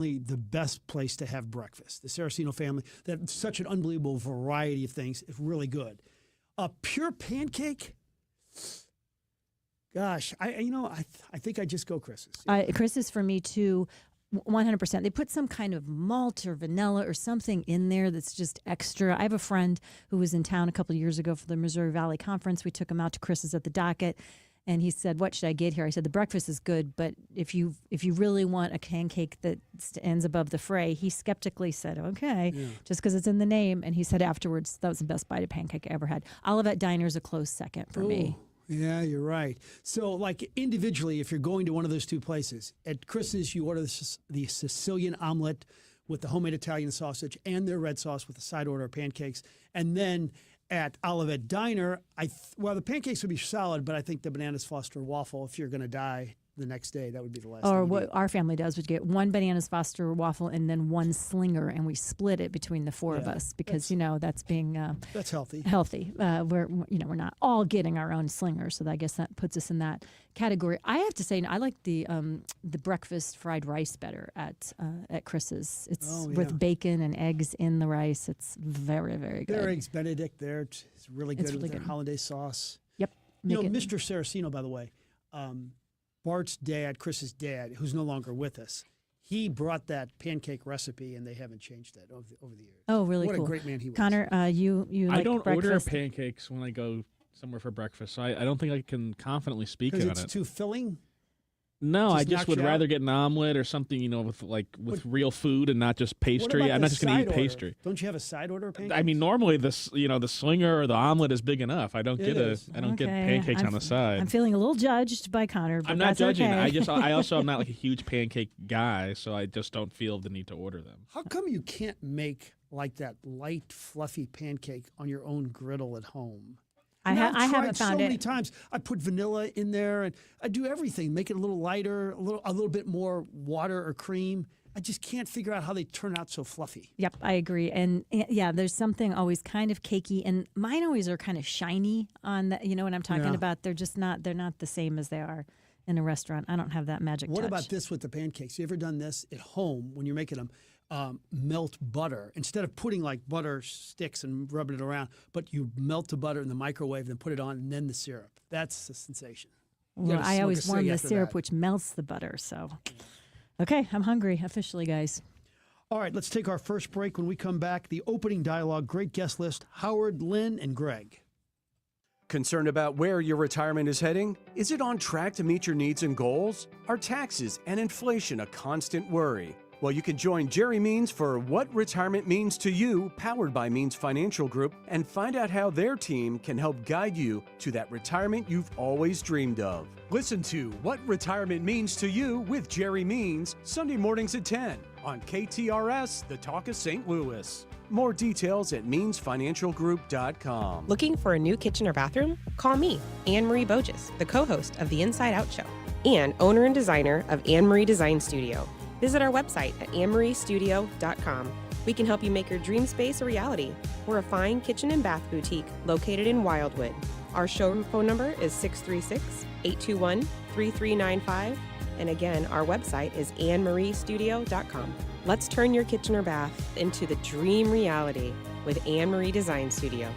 the best place to have breakfast. The Saraceno family, that's such an unbelievable variety of things. It's really good. A pure pancake, gosh, I think I just go Chris's. Chris's for me too, 100%. They put some kind of malt or vanilla or something in there that's just extra. I have a friend who was in town a couple of years ago for the Missouri Valley Conference. We took him out to Chris's at the Docket. And he said, "What should I get here?" I said, "The breakfast is good, but if you really want a pancake that ends above the fray," he skeptically said, "Okay," just because it's in the name. And he said afterwards, "That was the best bite of pancake I ever had." Olivet Diner is a close second for me. Yeah, you're right. So, like individually, if you're going to one of those two places, at Chris's, you order the Sicilian omelet with the homemade Italian sausage and their red sauce with a side order of pancakes, and then at Olivet Diner, the pancakes would be solid, but I think the bananas Foster waffle, if you're going to die the next day, that would be the last. Or what our family does, we get one bananas Foster waffle and then one slinger, and we split it between the four of us because that's being that's healthy. Healthy. We're not all getting our own slinger, so I guess that puts us in that category. I have to say, I like the breakfast fried rice better at Chris's. It's with bacon and eggs in the rice. It's very, very good. Their eggs Benedict there, it's really good with their hollandaise sauce. Yep. Mr. Saraceno, by the way. Bart's dad, Chris's dad, who's no longer with us, he brought that pancake recipe, and they haven't changed it over the years. Oh, really cool. What a great man he was. Connor, you like I don't breakfast? order pancakes when I go somewhere for breakfast, so I don't think I can confidently speak on it. Because it's too filling? No, I just would rather get an omelet or something, with real food and not just pastry. I'm not just going to eat pastry. Don't you have a side order of pancakes? I mean, normally the slinger or the omelet is big enough. I don't get pancakes on the side. I'm feeling a little judged by Connor, but I'm not judging. Okay. I also am not like a huge pancake guy, so I just don't feel the need to order them. How come you can't make like that light, fluffy pancake on your own griddle at home? I haven't found so many times. I put vanilla in there, and I do everything. Make it a little lighter, a little bit more water or cream. I just can't figure out how they turn out so fluffy. Yep, I agree. And yeah, there's something always kind of cakey, and mine always are kind of shiny on that. You know what I'm talking about? They're not the same as they are in a restaurant. I don't have that magic touch. What about this with the pancakes? You ever done this at home when you're making them? Melt butter instead of putting like butter sticks and rubbing it around, but you melt the butter in the microwave, then put it on, and then the syrup. That's the sensation. Well, I always warm the syrup, which melts the butter. So, okay, I'm hungry officially, guys. All right, let's take our first break. When we come back, the opening dialogue, great guest list, Howard, Lynn, and Greg. Concerned about where your retirement is heading? Is it on track to meet your needs and goals? Are taxes and inflation a constant worry? Well, you can join Jerry Means for What Retirement Means to You, powered by Means Financial Group, and find out how their team can help guide you to that retirement you've always dreamed of. Listen to What Retirement Means to You with Jerry Means, Sunday mornings at 10 on KTRS, The Talk of St. Louis. More details at meansfinancialgroup.com. Looking for a new kitchen or bathroom? Call me, Anne Marie Bogus, the co-host of The Inside Out Show and owner and designer of Anne Marie Design Studio. Visit our website at annemaristudio.com. We can help you make your dream space a reality. We're a fine kitchen and bath boutique located in Wildwood. Our showroom phone number is 636-821-3395. And again, our website is annemaristudio.com. Let's turn your kitchen or bath into the dream reality with Anne Marie Design Studio.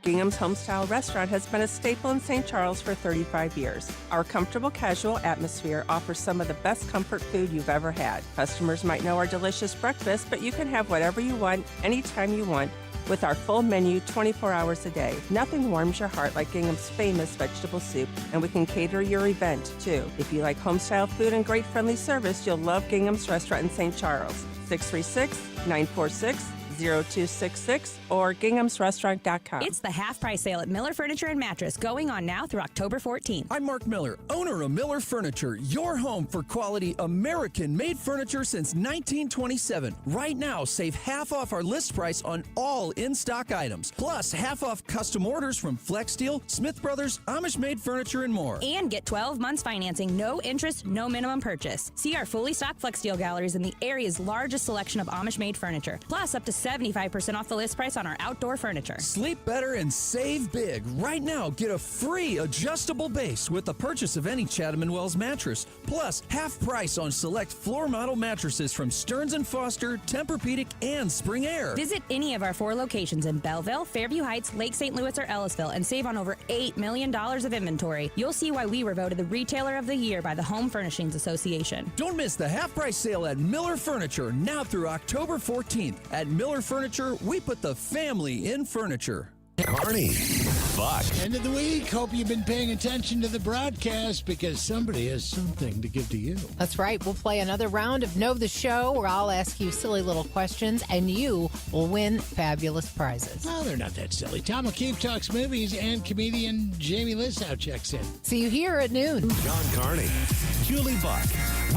Gingham's Homestyle Restaurant has been a staple in St. Charles for 35 years. Our comfortable, casual atmosphere offers some of the best comfort food you've ever had. Customers might know our delicious breakfast, but you can have whatever you want, anytime you want, with our full menu 24 hours a day. Nothing warms your heart like Gingham's famous vegetable soup, and we can cater your event, too. If you like homestyle food and great friendly service, you'll love Gingham's Restaurant in St. Charles. 636-946-0266 or ginghamsrestaurant.com. It's the half price sale at Miller Furniture and Mattress going on now through October 14th. I'm Mark Miller, owner of Miller Furniture, your home for quality American-made furniture since 1927. Right now, save half off our list price on all in-stock items, plus half off custom orders from Flex Steel, Smith Brothers, Amish-made furniture, and more. And get 12 months financing, no interest, no minimum purchase. See our fully stocked Flex Steel galleries in the area's largest selection of Amish-made furniture, plus up to 75% off the list price on our outdoor furniture. Sleep better and save big. Right now, get a free adjustable base with the purchase of any Chatham & Wells mattress. Plus, half price on select floor model mattresses from Stearns & Foster, Tempur-Pedic, and Spring Air. Visit any of our 4 locations in Belleville, Fairview Heights, Lake St. Louis, or Ellisville and save on over $8 million of inventory. You'll see why we were voted the Retailer of the Year by the Home Furnishings Association. Don't miss the half-price sale at Miller Furniture now through October 14th. At Miller Furniture, we put the family in furniture. Carney, Buck. End of the week. Hope you've been paying attention to the broadcast because somebody has something to give to you. That's right. We'll play another round of Know the Show where I'll ask you silly little questions and you will win fabulous prizes. Oh, they're not that silly. Tom O'Keefe talks movies and comedian Jamie Lissow checks in. See you here at noon. John Carney, Julie Buck.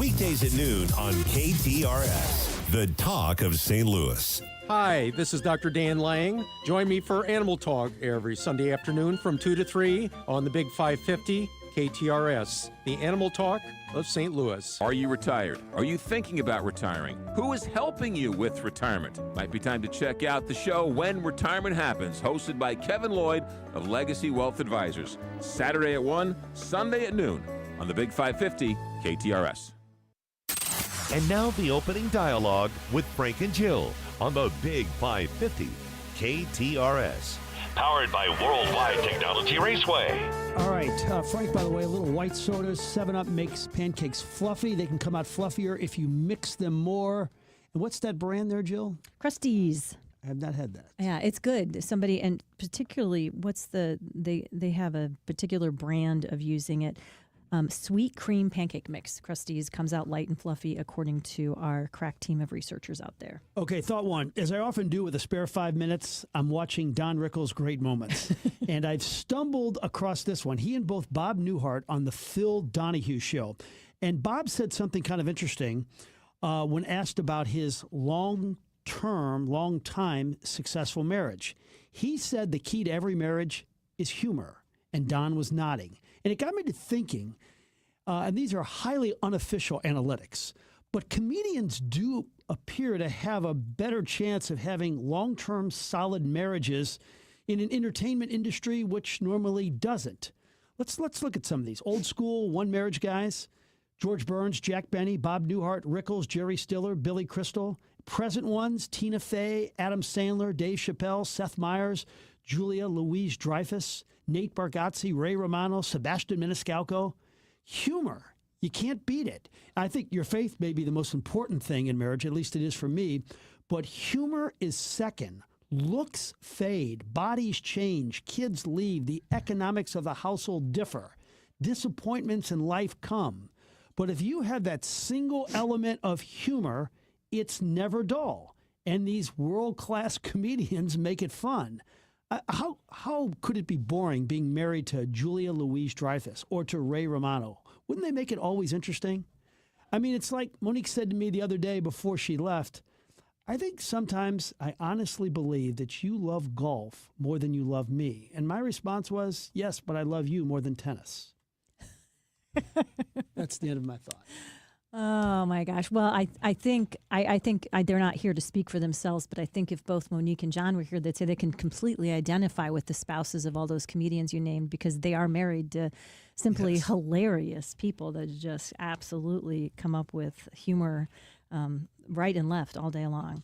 Weekdays at noon on KTRS, the talk of St. Louis. Hi, this is Dr. Dan Lang. Join me for Animal Talk every Sunday afternoon from 2 to 3 on the Big 550 KTRS, the Animal Talk of St. Louis. Are you retired? Are you thinking about retiring? Who is helping you with retirement? Might be time to check out the show When Retirement Happens, hosted by Kevin Lloyd of Legacy Wealth Advisors. Saturday at 1, Sunday at noon on the Big 550 KTRS. And now the opening dialogue with Frank and Jill on the Big 550 KTRS. Powered by Worldwide Technology Raceway. All right, Frank, by the way, a little white soda, 7-Up makes pancakes fluffy. They can come out fluffier if you mix them more. And what's that brand there, Jill? Krusteaz. I have not had that. Yeah, it's good. Somebody, and particularly, they have a particular brand of using it. Sweet cream pancake mix. Krusteaz comes out light and fluffy according to our crack team of researchers out there. Okay, thought one. As I often do with a spare 5 minutes, I'm watching Don Rickles' Great Moments. And I've stumbled across this one. He and both Bob Newhart on the Phil Donahue Show. And Bob said something kind of interesting when asked about his long-time successful marriage. He said the key to every marriage is humor. And Don was nodding. And it got me to thinking, and these are highly unofficial analytics, but comedians do appear to have a better chance of having long-term solid marriages in an entertainment industry which normally doesn't. Let's look at some of these. Old school one-marriage guys, George Burns, Jack Benny, Bob Newhart, Rickles, Jerry Stiller, Billy Crystal. Present ones, Tina Fey, Adam Sandler, Dave Chappelle, Seth Meyers, Julia Louis-Dreyfus, Nate Bargatze, Ray Romano, Sebastian Maniscalco. Humor, you can't beat it. I think your faith may be the most important thing in marriage, at least it is for me, but humor is second. Looks fade, bodies change, kids leave, the economics of the household differ. Disappointments in life come. But if you have that single element of humor, it's never dull. And these world-class comedians make it fun. How could it be boring being married to Julia Louis-Dreyfus or to Ray Romano? Wouldn't they make it always interesting? I mean, it's like Monique said to me the other day before she left, I think sometimes I honestly believe that you love golf more than you love me. And my response was, yes, but I love you more than tennis. That's the end of my thought. Oh my gosh! Well, I think they're not here to speak for themselves, but I think if both Monique and John were here, they'd say they can completely identify with the spouses of all those comedians you named because they are married to simply hilarious people that just absolutely come up with humor right and left all day long.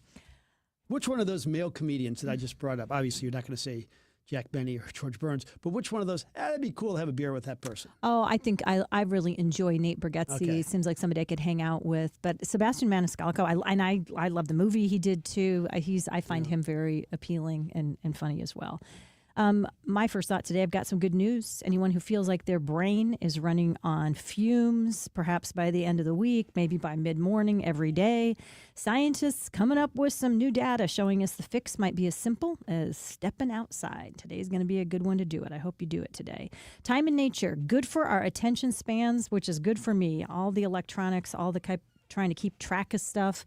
Which one of those male comedians that I just brought up? Obviously, you're not going to say Jack Benny or George Burns, but which one of those, it'd be cool to have a beer with that person? Oh, I think I really enjoy Nate Bargatze. Okay. Seems like somebody I could hang out with. But Sebastian Maniscalco, I love the movie he did too. I find him very appealing and funny as well. My first thought today, I've got some good news. Anyone who feels like their brain is running on fumes, perhaps by the end of the week, maybe by mid-morning every day, scientists coming up with some new data showing us the fix might be as simple as stepping outside. Today's going to be a good one to do it. I hope you do it today. Time in nature, good for our attention spans, which is good for me. All the electronics, all the trying to keep track of stuff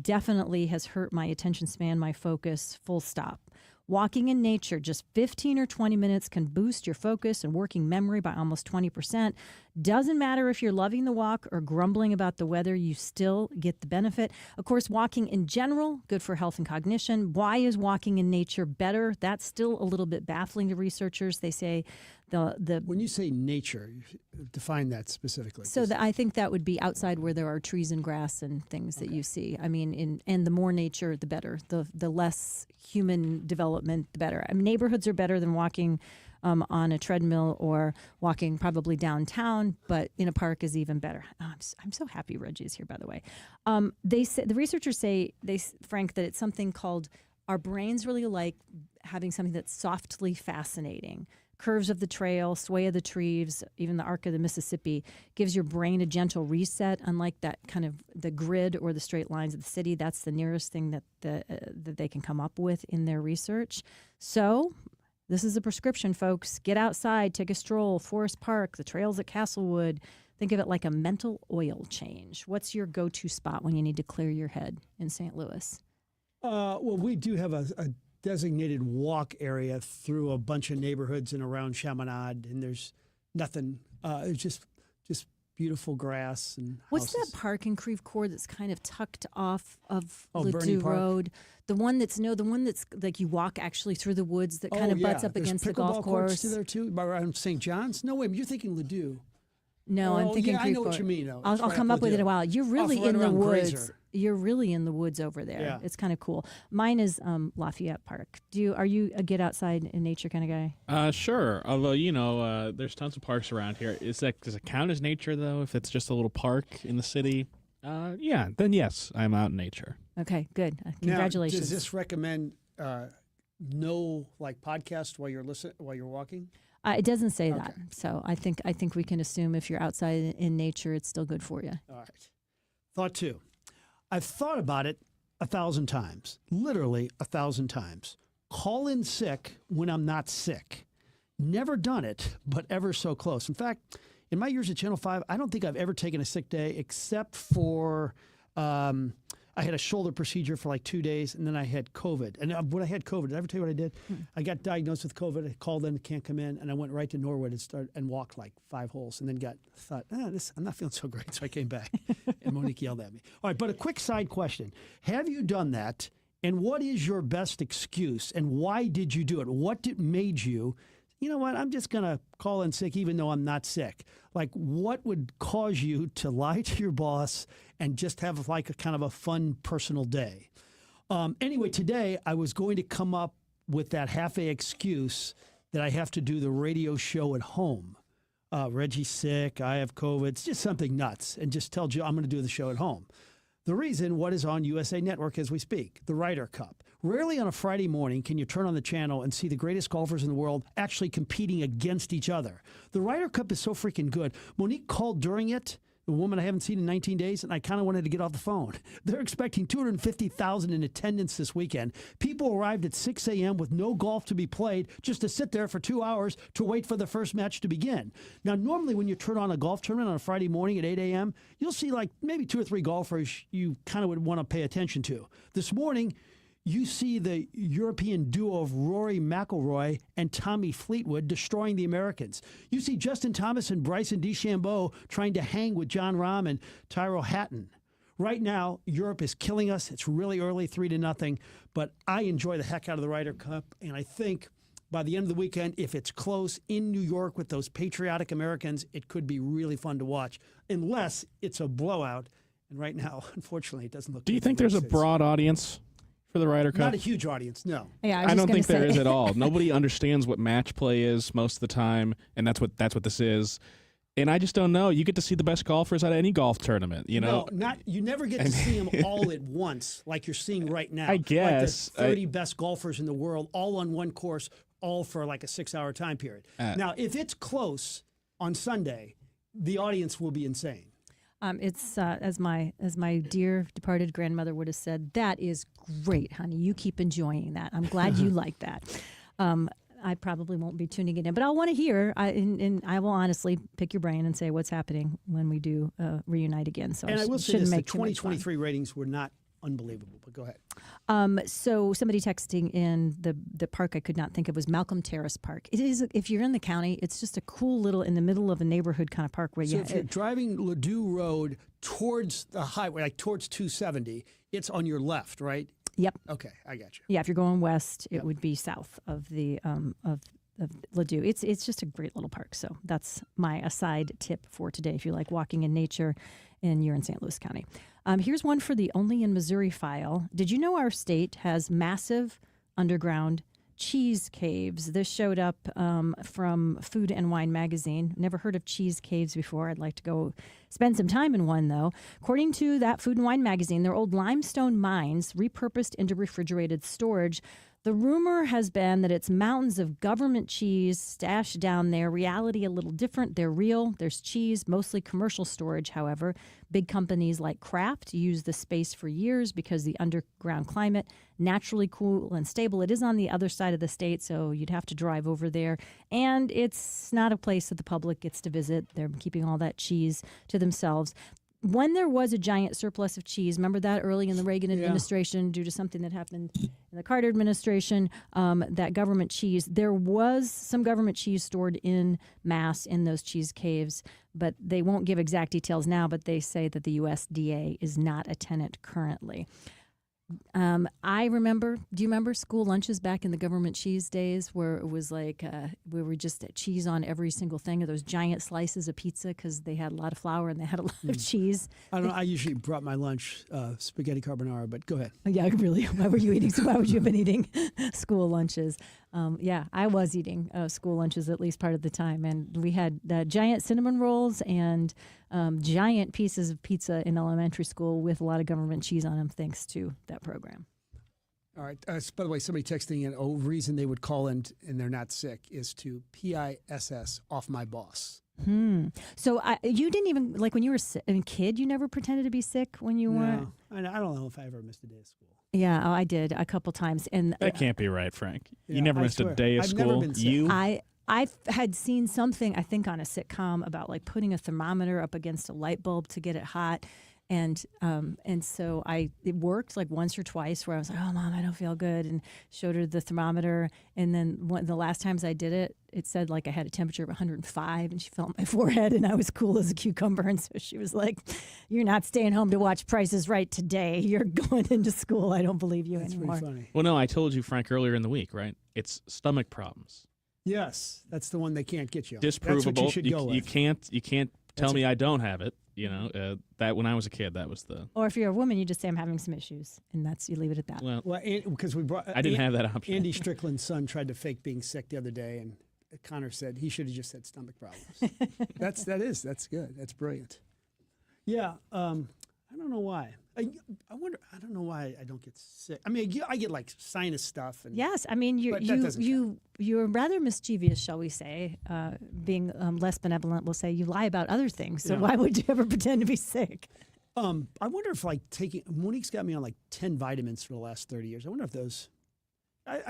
definitely has hurt my attention span, my focus, full stop. Walking in nature, just 15 or 20 minutes can boost your focus and working memory by almost 20%. Doesn't matter if you're loving the walk or grumbling about the weather, you still get the benefit. Of course, walking in general, good for health and cognition. Why is walking in nature better? That's still a little bit baffling to researchers. They say when you say nature, define that specifically. So I think that would be outside where there are trees and grass and things that you see. I mean, and the more nature, the better. The less human development, the better. I mean, neighborhoods are better than walking on a treadmill or walking probably downtown, but in a park is even better. Oh, I'm so happy Reggie is here, by the way. They say, the researchers say, Frank, that it's something called our brains really like having something that's softly fascinating. Curves of the trail, sway of the trees, even the arc of the Mississippi gives your brain a gentle reset, unlike that kind of the grid or the straight lines of the city. That's the nearest thing that that they can come up with in their research. So this is a prescription, folks. Get outside, take a stroll, Forest Park, the trails at Castlewood. Think of it like a mental oil change. What's your go-to spot when you need to clear your head in St. Louis? Well, we do have a designated walk area through a bunch of neighborhoods and around Chaminade, and there's nothing. It's just beautiful grass and What's houses. that park in Creve Coeur that's kind of tucked off of Bernie Ladue Park? Road? The one that's like you walk actually through the woods that kind of butts up There's against the pickleball golf courts course. there too, around St. John's. No, wait, you're thinking Ladue. No, I'm thinking yeah, I Creve know what Coeur. you mean. Though. I'll It's right come up up with it in a Ladue. while. You're really Right in the around woods. Grazer. You're really in the woods over there. Yeah. It's kind of cool. Mine is Lafayette Park. Are you a get outside in nature kind of guy? Sure. Although there's tons of parks around here. Does it count as nature though? If it's just a little park in the city, yeah. Then yes, I'm out in nature. Okay, good. Now, Congratulations. does this recommend no podcast while you're walking? It doesn't say that, so I think we can assume if you're outside in nature, it's still good for you. All right. Thought two. I've thought about it 1,000 times, literally 1,000 times. Call in sick when I'm not sick. Never done it, but ever so close. In fact, in my years at Channel 5, I don't think I've ever taken a sick day except for I had a shoulder procedure for like 2 days, and then I had COVID. And when I had COVID, did I ever tell you what I did? I got diagnosed with COVID. I called in, can't come in, and I went right to Norwood and walked like 5 holes, and then thought, I'm not feeling so great, so I came back. And Monique yelled at me. All right, but a quick side question. Have you done that, and what is your best excuse, and why did you do it? What made you, you know what, I'm just going to call in sick even though I'm not sick? Like, what would cause you to lie to your boss and just have like a kind of a fun personal day? Anyway, today I was going to come up with that half-a excuse that I have to do the radio show at home. Reggie's sick, I have COVID. It's just something nuts. And just tell Jill I'm going to do the show at home. The reason, what is on USA Network as we speak, the Ryder Cup. Rarely on a Friday morning can you turn on the channel and see the greatest golfers in the world actually competing against each other. The Ryder Cup is so freaking good. Monique called during it, the woman I haven't seen in 19 days, and I kind of wanted to get off the phone. They're expecting 250,000 in attendance this weekend. People arrived at 6 a.m. with no golf to be played, just to sit there for 2 hours to wait for the first match to begin. Now, normally when you turn on a golf tournament on a Friday morning at 8 a.m., you'll see like maybe 2 or 3 golfers you kind of would want to pay attention to. This morning, you see the European duo of Rory McIlroy and Tommy Fleetwood destroying the Americans. You see Justin Thomas and Bryson DeChambeau trying to hang with John Rahm and Tyrrell Hatton. Right now, Europe is killing us. It's really early, 3-0, but I enjoy the heck out of the Ryder Cup, and I think by the end of the weekend, if it's close in New York with those patriotic Americans, it could be really fun to watch, unless it's a blowout. And right now, unfortunately, it doesn't look. Do you think there's a broad audience for the Ryder Cup? Not a huge audience, no. Yeah, I don't think there is at all. Nobody understands what match play is most of the time, and that's what this is. And I just don't know. You get to see the best golfers at any golf tournament, you know? No, you never get to see them all at once like you're seeing right now. I guess. Like the 30 best golfers in the world, all on one course, all for like a 6-hour time period. Now, if it's close on Sunday, the audience will be insane. It's as my dear departed grandmother would have said, that is great, honey. You keep enjoying that. I'm glad you like that. I probably won't be tuning it in, but I'll want to hear, and I will honestly pick your brain and say what's happening when we do reunite again. So and I will say shouldn't this, the make too much fun. 2023 ratings were not unbelievable. But go ahead. So somebody texting in the park I could not think of was Malcolm Terrace Park. It is, if you're in the county, it's just a cool little in the middle of a neighborhood kind of park where So if you're driving Ladue Road towards the highway, like towards 270, it's on your left, right? Yep. Okay, I got you. Yeah, if you're going west, it would be south of the of Ladue. It's just a great little park. So that's my aside tip for today. If you like walking in nature, and you're in St. Louis County. Here's one for the Only in Missouri file. Did you know our state has massive underground cheese caves? This showed up from Food and Wine magazine. Never heard of cheese caves before. I'd like to go spend some time in one, though. According to that Food and Wine magazine, they're old limestone mines repurposed into refrigerated storage. The rumor has been that it's mountains of government cheese stashed down there. Reality a little different. They're real. There's cheese, mostly commercial storage, however. Big companies like Kraft use the space for years because the underground climate, naturally cool and stable. It is on the other side of the state, so you'd have to drive over there. And it's not a place that the public gets to visit. They're keeping all that cheese to themselves. When there was a giant surplus of cheese, remember that early in the Reagan administration, due to something that happened in the Carter administration, that government cheese, there was some government cheese stored in mass in those cheese caves, but they won't give exact details now, but they say that the USDA is not a tenant currently. I remember, do you remember school lunches back in the government cheese days where it was like we were just cheese on every single thing, or those giant slices of pizza because they had a lot of flour and they had a lot of cheese? I don't know. I usually brought my lunch spaghetti carbonara, but go ahead. Yeah, really. Why were you eating? Why would you have been eating school lunches? Yeah, I was eating school lunches at least part of the time. And we had giant cinnamon rolls and giant pieces of pizza in elementary school with a lot of government cheese on them, thanks to that program. All right. By the way, somebody texting in, reason they would call in and they're not sick is to PISS, off my boss. So you didn't even, like when you were a kid, you never pretended to be sick when you weren't? I don't know if I ever missed a day of school. Yeah, I did a couple times. And that can't be right, Frank. Yeah, you never missed a day of I've school. Never been sick. I had seen something, I think, on a sitcom about like putting a thermometer up against a light bulb to get it hot. And so it worked like once or twice where I was like, oh, Mom, I don't feel good, and showed her the thermometer. And then the last times I did it, it said like I had a temperature of 105, and she felt my forehead, and I was cool as a cucumber. And so she was like, you're not staying home to watch Price is Right today. You're going into school. I don't believe you anymore. That's pretty funny. Well, no, I told you, Frank, earlier in the week, right? It's stomach problems. Yes, that's the one they can't get you on. Disprovable. That's what you should go with. You can't tell me I don't have it. You know, that when I was a kid, that was the. Or if you're a woman, you just say I'm having some issues, and you leave it at that. Well, because we brought. I didn't have that option. Andy Strickland's son tried to fake being sick the other day, and Connor said he should have just said stomach problems. That's good. That's brilliant. Yeah, I don't know why. I don't know why I don't get sick. I mean, I get like sinus stuff. And, yes, I mean you're rather mischievous, shall we say? Being less benevolent, we'll say you lie about other things. So why would you ever pretend to be sick? I wonder if Monique's got me on like 10 vitamins for the last 30 years. I wonder if those.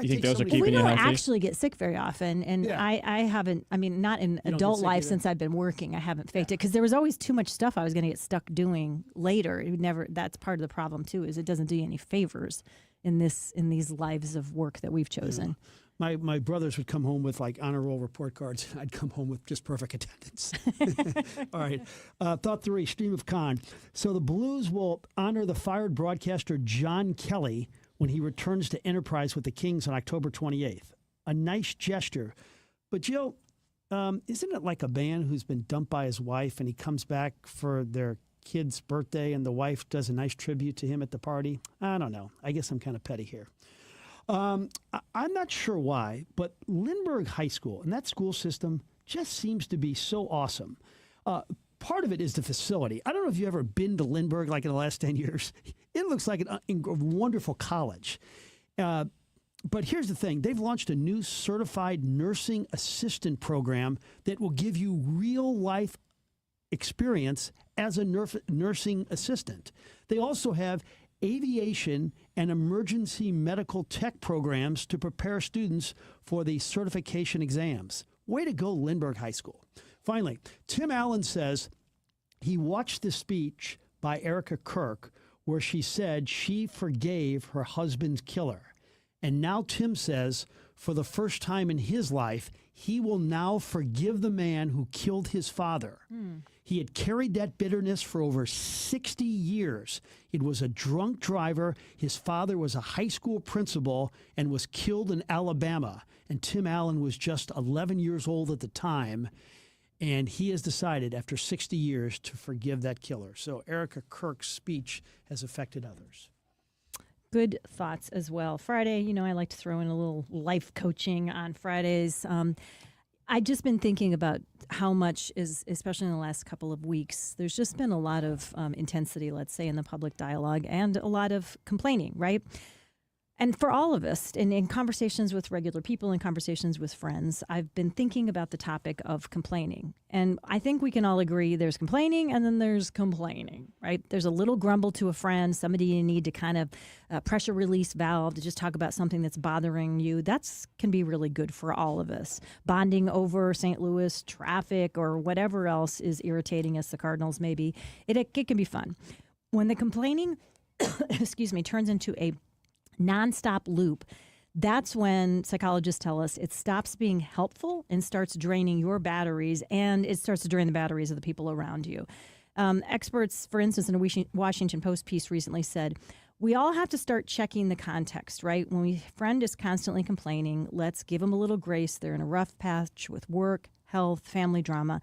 You think those are keeping we you don't healthy? actually get sick very often, and I haven't. I mean, not in adult life since I've been working. I haven't faked it because there was always too much stuff I was going to get stuck doing later. It would never. That's part of the problem too. Is it doesn't do you any favors in these lives of work that we've chosen. Yeah. My brothers would come home with like honor roll report cards. I'd come home with just perfect attendance. All right. Thought 3, stream of con. So the Blues will honor the fired broadcaster John Kelly when he returns to Enterprise with the Kings on October 28th. A nice gesture. But, Jill, isn't it like a man who's been dumped by his wife and he comes back for their kid's birthday and the wife does a nice tribute to him at the party? I don't know. I guess I'm kind of petty here. I'm not sure why, but Lindbergh High School and that school system just seems to be so awesome. Part of it is the facility. I don't know if you've ever been to Lindbergh like in the last 10 years. It looks like a wonderful college. But here's the thing. They've launched a new certified nursing assistant program that will give you real-life experience as a nursing assistant. They also have aviation and emergency medical tech programs to prepare students for the certification exams. Way to go, Lindbergh High School. Finally, Tim Allen says he watched the speech by Erica Kirk where she said she forgave her husband's killer. And now Tim says, for the first time in his life, he will now forgive the man who killed his father. He had carried that bitterness for over 60 years. It was a drunk driver. His father was a high school principal and was killed in Alabama. And Tim Allen was just 11 years old at the time. And he has decided after 60 years to forgive that killer. So Erica Kirk's speech has affected others. Good thoughts as well. Friday, you know, I like to throw in a little life coaching on Fridays. I've just been thinking about how much is, especially in the last couple of weeks, there's just been a lot of intensity, let's say, in the public dialogue and a lot of complaining, right? And for all of us, in conversations with regular people and conversations with friends, I've been thinking about the topic of complaining. And I think we can all agree there's complaining and then there's complaining, right? There's a little grumble to a friend, somebody you need to kind of pressure release valve to just talk about something that's bothering you. That's can be really good for all of us. Bonding over St. Louis traffic or whatever else is irritating us, the Cardinals maybe, it can be fun. When the complaining, excuse me, turns into a nonstop loop, that's when psychologists tell us it stops being helpful and starts draining your batteries, and it starts to drain the batteries of the people around you. Experts, for instance, in a Washington Post piece recently said, we all have to start checking the context, right? When a friend is constantly complaining, let's give them a little grace. They're in a rough patch with work, health, family drama.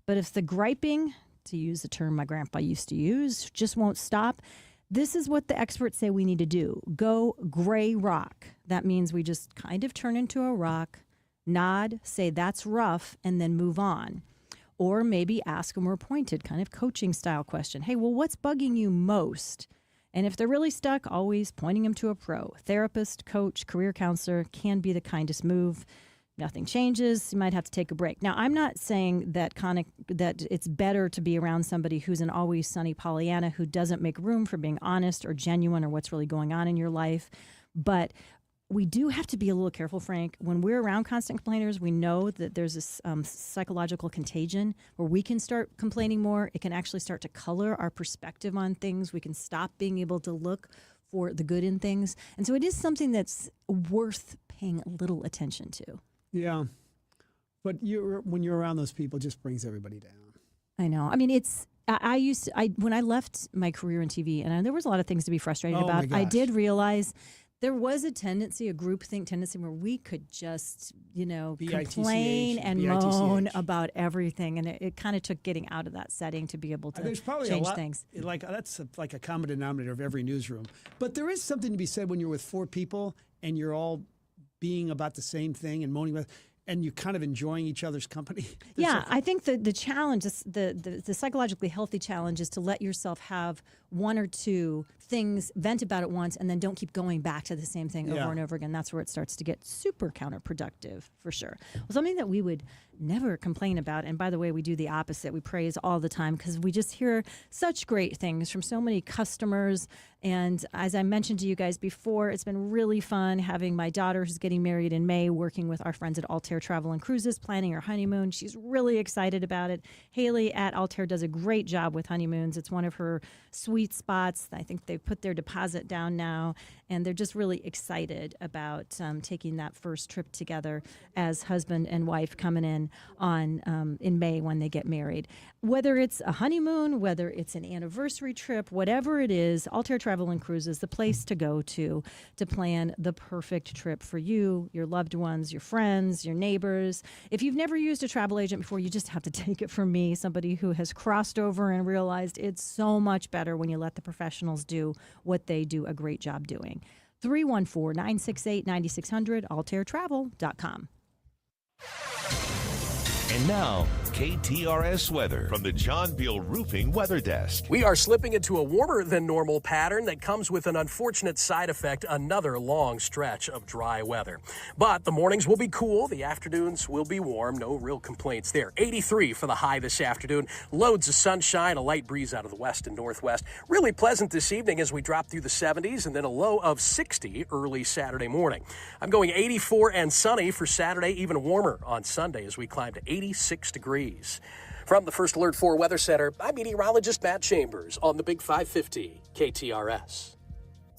But if the griping, to use the term my grandpa used to use, just won't stop, this is what the experts say we need to do. Go gray rock. That means we just kind of turn into a rock, nod, say that's rough, and then move on. Or maybe ask a more pointed kind of coaching style question. Hey, well, what's bugging you most? And if they're really stuck, always pointing them to a pro. Therapist, coach, career counselor can be the kindest move. Nothing changes, you might have to take a break. Now, I'm not saying that it's better to be around somebody who's an always sunny Pollyanna who doesn't make room for being honest or genuine or what's really going on in your life. But we do have to be a little careful, Frank. When we're around constant complainers, we know that there's this psychological contagion where we can start complaining more. It can actually start to color our perspective on things. We can stop being able to look for the good in things. And so it is something that's worth paying a little attention to. Yeah, but when you're around those people, it just brings everybody down. I know. I mean, when I left my career in TV, and there was a lot of things to be frustrated about, I did realize there was a groupthink tendency where we could just, complain and moan about everything. And it kind of took getting out of that setting to be able to change things. That's like a common denominator of every newsroom. But there is something to be said when you're with four people and you're all being about the same thing and moaning about, and you're kind of enjoying each other's company. I think the challenge, the psychologically healthy challenge, is to let yourself have one or two things, vent about it once, and then don't keep going back to the same thing over and over again. That's where it starts to get super counterproductive, for sure. Well, something that we would never complain about, and by the way, we do the opposite. We praise all the time because we just hear such great things from so many customers. And as I mentioned to you guys before, it's been really fun having my daughter, who's getting married in May, working with our friends at Altair Travel and Cruises, planning her honeymoon. She's really excited about it. Haley at Altair does a great job with honeymoons. It's one of her sweet spots. I think they've put their deposit down now, and they're just really excited about taking that first trip together as husband and wife coming in in May when they get married. Whether it's a honeymoon, whether it's an anniversary trip, whatever it is, Altair Travel and Cruises, the place to go to plan the perfect trip for you, your loved ones, your friends, your neighbors. If you've never used a travel agent before, you just have to take it from me, somebody who has crossed over and realized it's so much better when you let the professionals do what they do a great job doing. 314-968-9600, altairtravel.com. And now, KTRS weather from the John Beal Roofing Weather Desk. We are slipping into a warmer than normal pattern that comes with an unfortunate side effect, another long stretch of dry weather. But the mornings will be cool, the afternoons will be warm, no real complaints there. 83 for the high this afternoon, loads of sunshine, a light breeze out of the west and northwest. Really pleasant this evening as we drop through the 70s, and then a low of 60 early Saturday morning. I'm going 84 and sunny for Saturday, even warmer on Sunday as we climb to 86 degrees. From the First Alert 4 Weather Center, I'm meteorologist Matt Chambers on the Big 550 KTRS.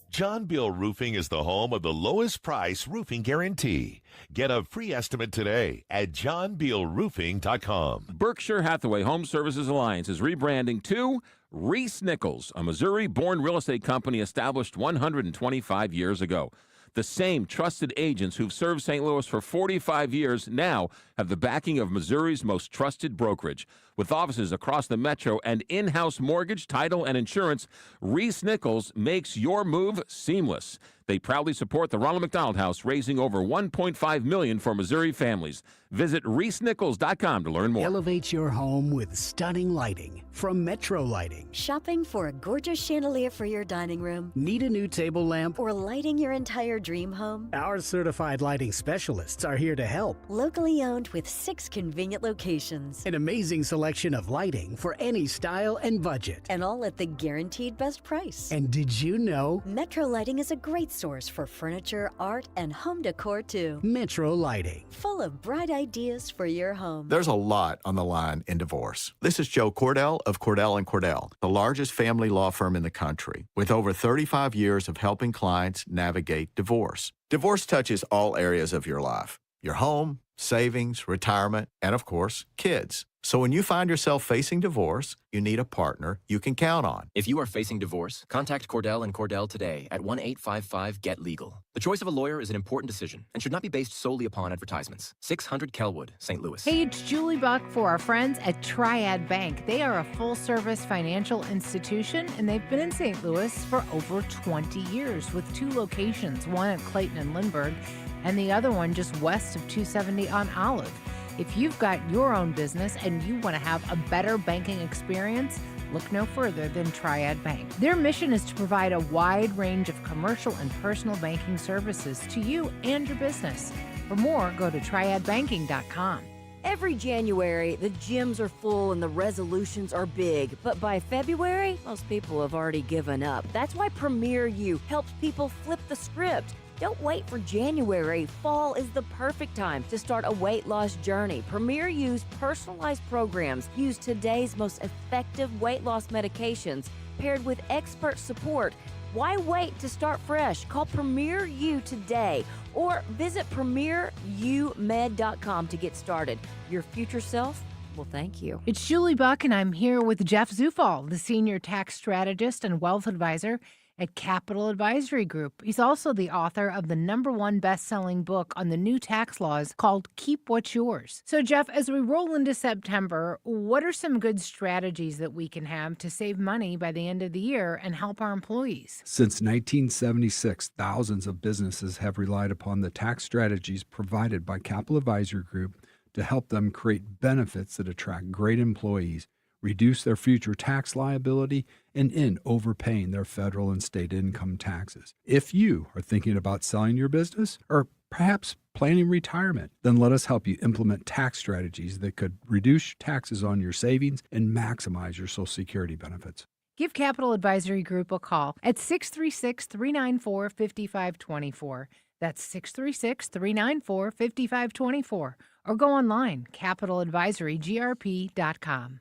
John Bill Roofing is the home of the lowest price roofing guarantee. Get a free estimate today at johnbillroofing.com. Berkshire Hathaway Home Services Alliance is rebranding to Reese Nichols, a Missouri-born real estate company established 125 years ago. The same trusted agents who've served St. Louis for 45 years now have the backing of Missouri's most trusted brokerage. With offices across the metro and in-house mortgage, title, and insurance, Reese Nichols makes your move seamless. They proudly support the Ronald McDonald House, raising over $1.5 million for Missouri families. Visit ReeseNichols.com to learn more. Elevate your home with stunning lighting from Metro Lighting. Shopping for a gorgeous chandelier for your dining room? Need a new table lamp? Or lighting your entire dream home? Our certified lighting specialists are here to help. Locally owned with 6 convenient locations. An amazing selection of lighting for any style and budget. And all at the guaranteed best price. And did you know? Metro Lighting is a great source for furniture, art, and home decor too. Metro Lighting. Full of bright ideas for your home. There's a lot on the line in divorce. This is Joe Cordell of Cordell & Cordell, the largest family law firm in the country, with over 35 years of helping clients navigate divorce. Divorce touches all areas of your life: your home, savings, retirement, and of course, kids. So when you find yourself facing divorce, you need a partner you can count on. If you are facing divorce, contact Cordell & Cordell today at 1-855-GET-LEGAL. The choice of a lawyer is an important decision and should not be based solely upon advertisements. 600 Kelwood, St. Louis. Hey, it's Julie Buck for our friends at Triad Bank. They are a full-service financial institution, and they've been in St. Louis for over 20 years with 2 locations, one at Clayton and Lindbergh, and the other one just west of 270 on Olive. If you've got your own business and you want to have a better banking experience, look no further than Triad Bank. Their mission is to provide a wide range of commercial and personal banking services to you and your business. For more, go to triadbanking.com. Every January, the gyms are full and the resolutions are big. But by February, most people have already given up. That's why Premier U helps people flip the script. Don't wait for January. Fall is the perfect time to start a weight loss journey. Premier U's personalized programs use today's most effective weight loss medications paired with expert support. Why wait to start fresh? Call Premier U today or visit premierumed.com to get started. Your future self will thank you. It's Julie Buck, and I'm here with Jeff Zufall, the Senior Tax Strategist and Wealth Advisor at Capital Advisory Group. He's also the author of the #1 best-selling book on the new tax laws called Keep What's Yours. So, Jeff, as we roll into September, what are some good strategies that we can have to save money by the end of the year and help our employees? Since 1976, thousands of businesses have relied upon the tax strategies provided by Capital Advisory Group to help them create benefits that attract great employees, reduce their future tax liability, and end overpaying their federal and state income taxes. If you are thinking about selling your business or perhaps planning retirement, then let us help you implement tax strategies that could reduce taxes on your savings and maximize your Social Security benefits. Give Capital Advisory Group a call at 636-394-5524. That's 636-394-5524. Or go online, capitaladvisorygrp.com.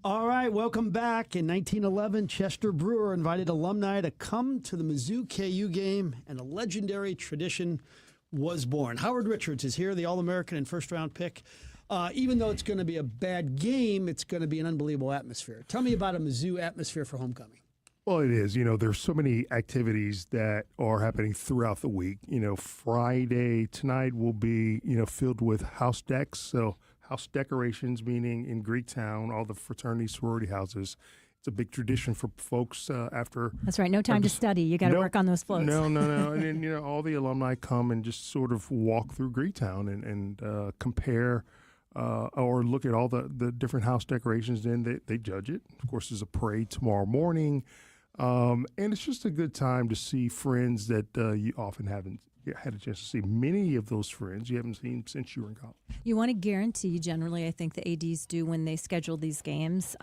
All right, welcome back. In 1911, Chester Brewer invited alumni to come to the Mizzou KU game, and a legendary tradition was born. Howard Richards is here, the All-American and first-round pick. Even though it's going to be a bad game, it's going to be an unbelievable atmosphere. Tell me about a Mizzou atmosphere for homecoming. Well, it is. You know, there's so many activities that are happening throughout the week. You know, Friday tonight will be, filled with house decks. So house decorations, meaning in Greektown, all the fraternity sorority houses. It's a big tradition for folks after. That's right. No time to study. You got to work on those floats. No. And then, all the alumni come and just sort of walk through Greektown and compare or look at all the different house decorations. Then they judge it. Of course, there's a parade tomorrow morning. And it's just a good time to see friends that you often haven't had a chance to see many of those friends you haven't seen since you were in college. You want to guarantee, generally, I think the ADs do when they schedule these games,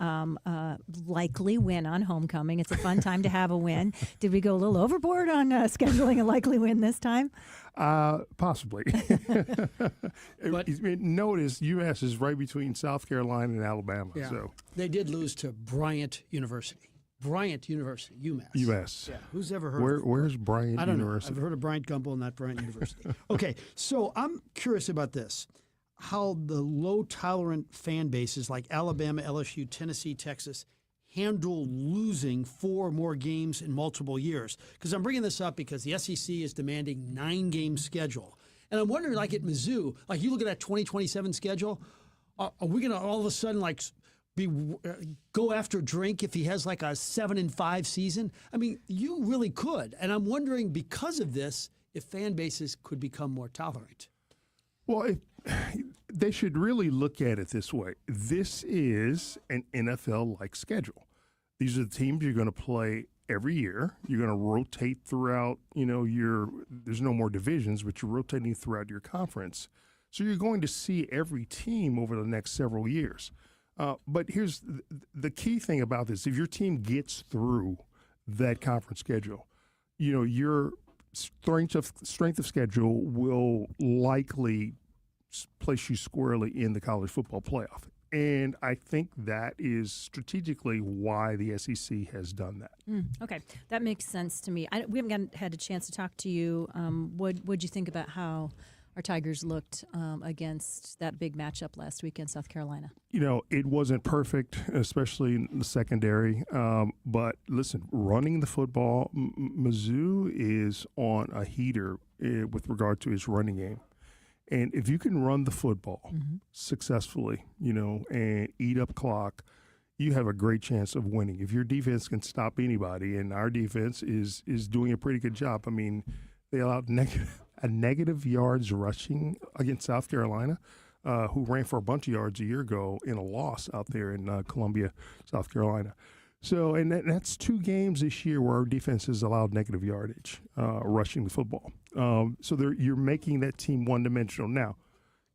likely win on homecoming. It's a fun time to have a win. Did we go a little overboard on scheduling a likely win this time? Possibly. But notice UMass is right between South Carolina and Alabama. Yeah. So They did lose to Bryant University. Bryant University, UMass. UMass. Yeah. Who's ever heard of it? Where's Bryant I don't University? know. I've heard of Bryant Gumbel, not Bryant University. Okay, so I'm curious about this. How the low-tolerant fan bases like Alabama, LSU, Tennessee, Texas handle losing 4 more games in multiple years. Because I'm bringing this up because the SEC is demanding 9-game schedule. And I'm wondering, like at Mizzou, like you look at that 2027 schedule, are we going to all of a sudden like go after Drink if he has like a 7-5 season? I mean, you really could. And I'm wondering, because of this, if fan bases could become more tolerant. Well, they should really look at it this way. This is an NFL-like schedule. These are the teams you're going to play every year. You're going to rotate throughout, there's no more divisions, but you're rotating throughout your conference. So you're going to see every team over the next several years. But here's the key thing about this. If your team gets through that conference schedule, your strength of schedule will likely place you squarely in the college football playoff. And I think that is strategically why the SEC has done that. Okay, that makes sense to me. We haven't had a chance to talk to you. What'd you think about how our Tigers looked against that big matchup last week in South Carolina? It wasn't perfect, especially in the secondary. But listen, running the football, Mizzou is on a heater with regard to its running game. And if you can run the football successfully, and eat up clock, you have a great chance of winning. If your defense can stop anybody, and our defense is doing a pretty good job. I mean, they allowed negative yards rushing against South Carolina, who ran for a bunch of yards a year ago in a loss out there in Columbia, South Carolina. So, and that's 2 games this year where our defense has allowed negative yardage rushing the football. So you're making that team one-dimensional. Now,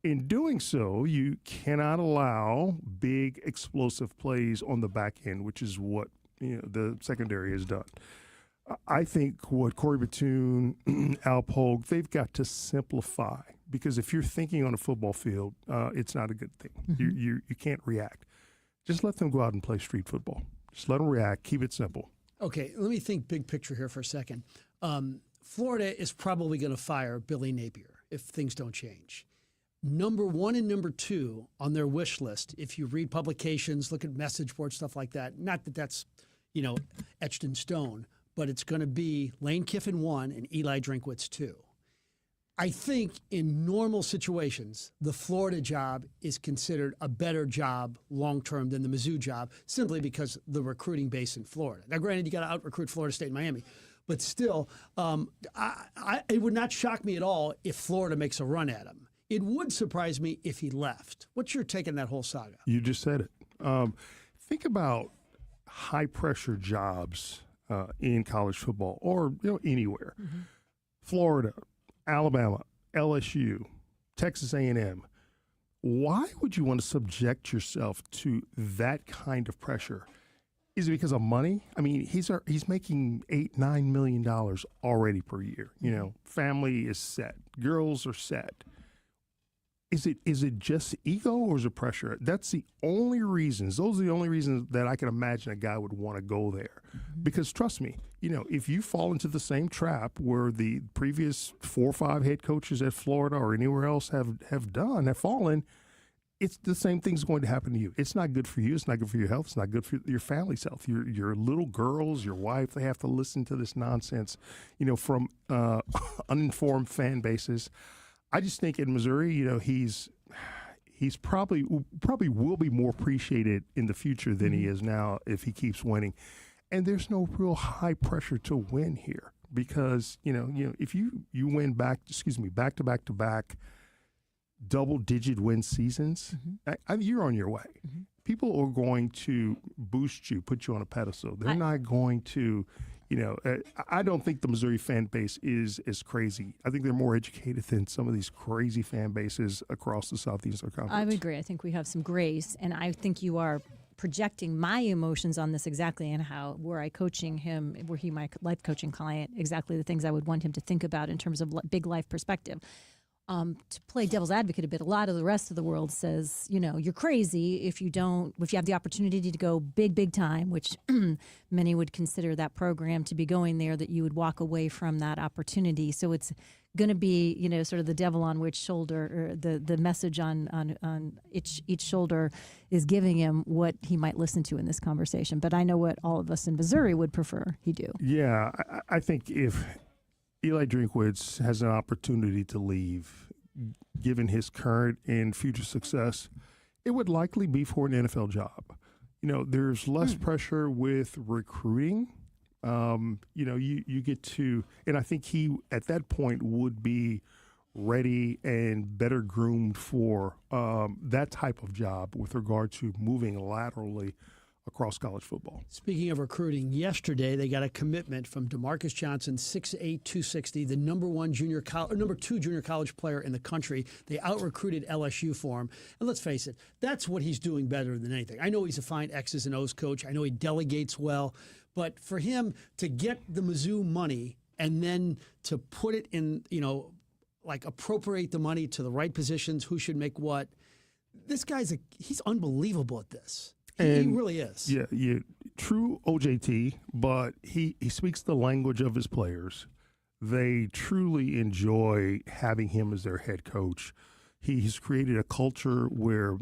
in doing so, you cannot allow big explosive plays on the back end, which is what the secondary has done. I think what Corey Batoon, Al Pogue, they've got to simplify, because if you're thinking on a football field, it's not a good thing. You can't react. Just let them go out and play street football. Just let them react. Keep it simple. Okay, let me think big picture here for a second. Florida is probably going to fire Billy Napier if things don't change. Number 1 and number 2 on their wish list, if you read publications, look at message boards, stuff like that, not that that's, etched in stone, but it's going to be Lane Kiffin 1 and Eli Drinkwitz 2. I think in normal situations, the Florida job is considered a better job long-term than the Mizzou job, simply because the recruiting base in Florida. Now, granted, you got to out-recruit Florida State and Miami, but still, it would not shock me at all if Florida makes a run at him. It would surprise me if he left. What's your take on that whole saga? You just said it. Think about high-pressure jobs in college football or anywhere. Florida, Alabama, LSU, Texas A&M. Why would you want to subject yourself to that kind of pressure? Is it because of money? I mean, he's making $8-9 million already per year. Family is set, girls are set. Is it just ego or is it pressure? That's the only reasons. Those are the only reasons that I can imagine a guy would want to go there. Because trust me, if you fall into the same trap where the previous 4 or 5 head coaches at Florida or anywhere else have fallen, it's the same thing's going to happen to you. It's not good for you. It's not good for your health. It's not good for your family's health. Your little girls, your wife, they have to listen to this nonsense, from uninformed fan bases. I just think in Missouri, he's probably will be more appreciated in the future than he is now if he keeps winning. And there's no real high pressure to win here because if you win back to back double-digit win seasons, you're on your way. people are going to boost you, put you on a pedestal. They're not going to, I don't think the Missouri fan base is crazy. I think they're more educated than some of these crazy fan bases across the Southeastern Conference. I would agree. I think we have some grace, and I think you are projecting my emotions on this exactly, and how were I coaching him, were he my life coaching client, exactly the things I would want him to think about in terms of big life perspective. To play devil's advocate a bit, a lot of the rest of the world says, you're crazy if you have the opportunity to go big time, which many would consider that program to be going there, that you would walk away from that opportunity. So it's going to be, sort of the devil on which shoulder, or the message on each shoulder is giving him what he might listen to in this conversation. But I know what all of us in Missouri would prefer he do. Yeah, I think if Eli Drinkwitz has an opportunity to leave, given his current and future success, it would likely be for an NFL job. There's less pressure with recruiting. You get to, and I think he at that point would be ready and better groomed for that type of job with regard to moving laterally across college football. Speaking of recruiting, yesterday they got a commitment from DeMarcus Johnson, 6'8", 260, the number two junior college player in the country. They out-recruited LSU for him. And let's face it, that's what he's doing better than anything. I know he's a fine X's and O's coach. I know he delegates well. But for him to get the Mizzou money and then to put it in, appropriate the money to the right positions, who should make what, this guy's he's unbelievable at this. He really is. Yeah, true OJT, but he speaks the language of his players. They truly enjoy having him as their head coach. He's created a culture where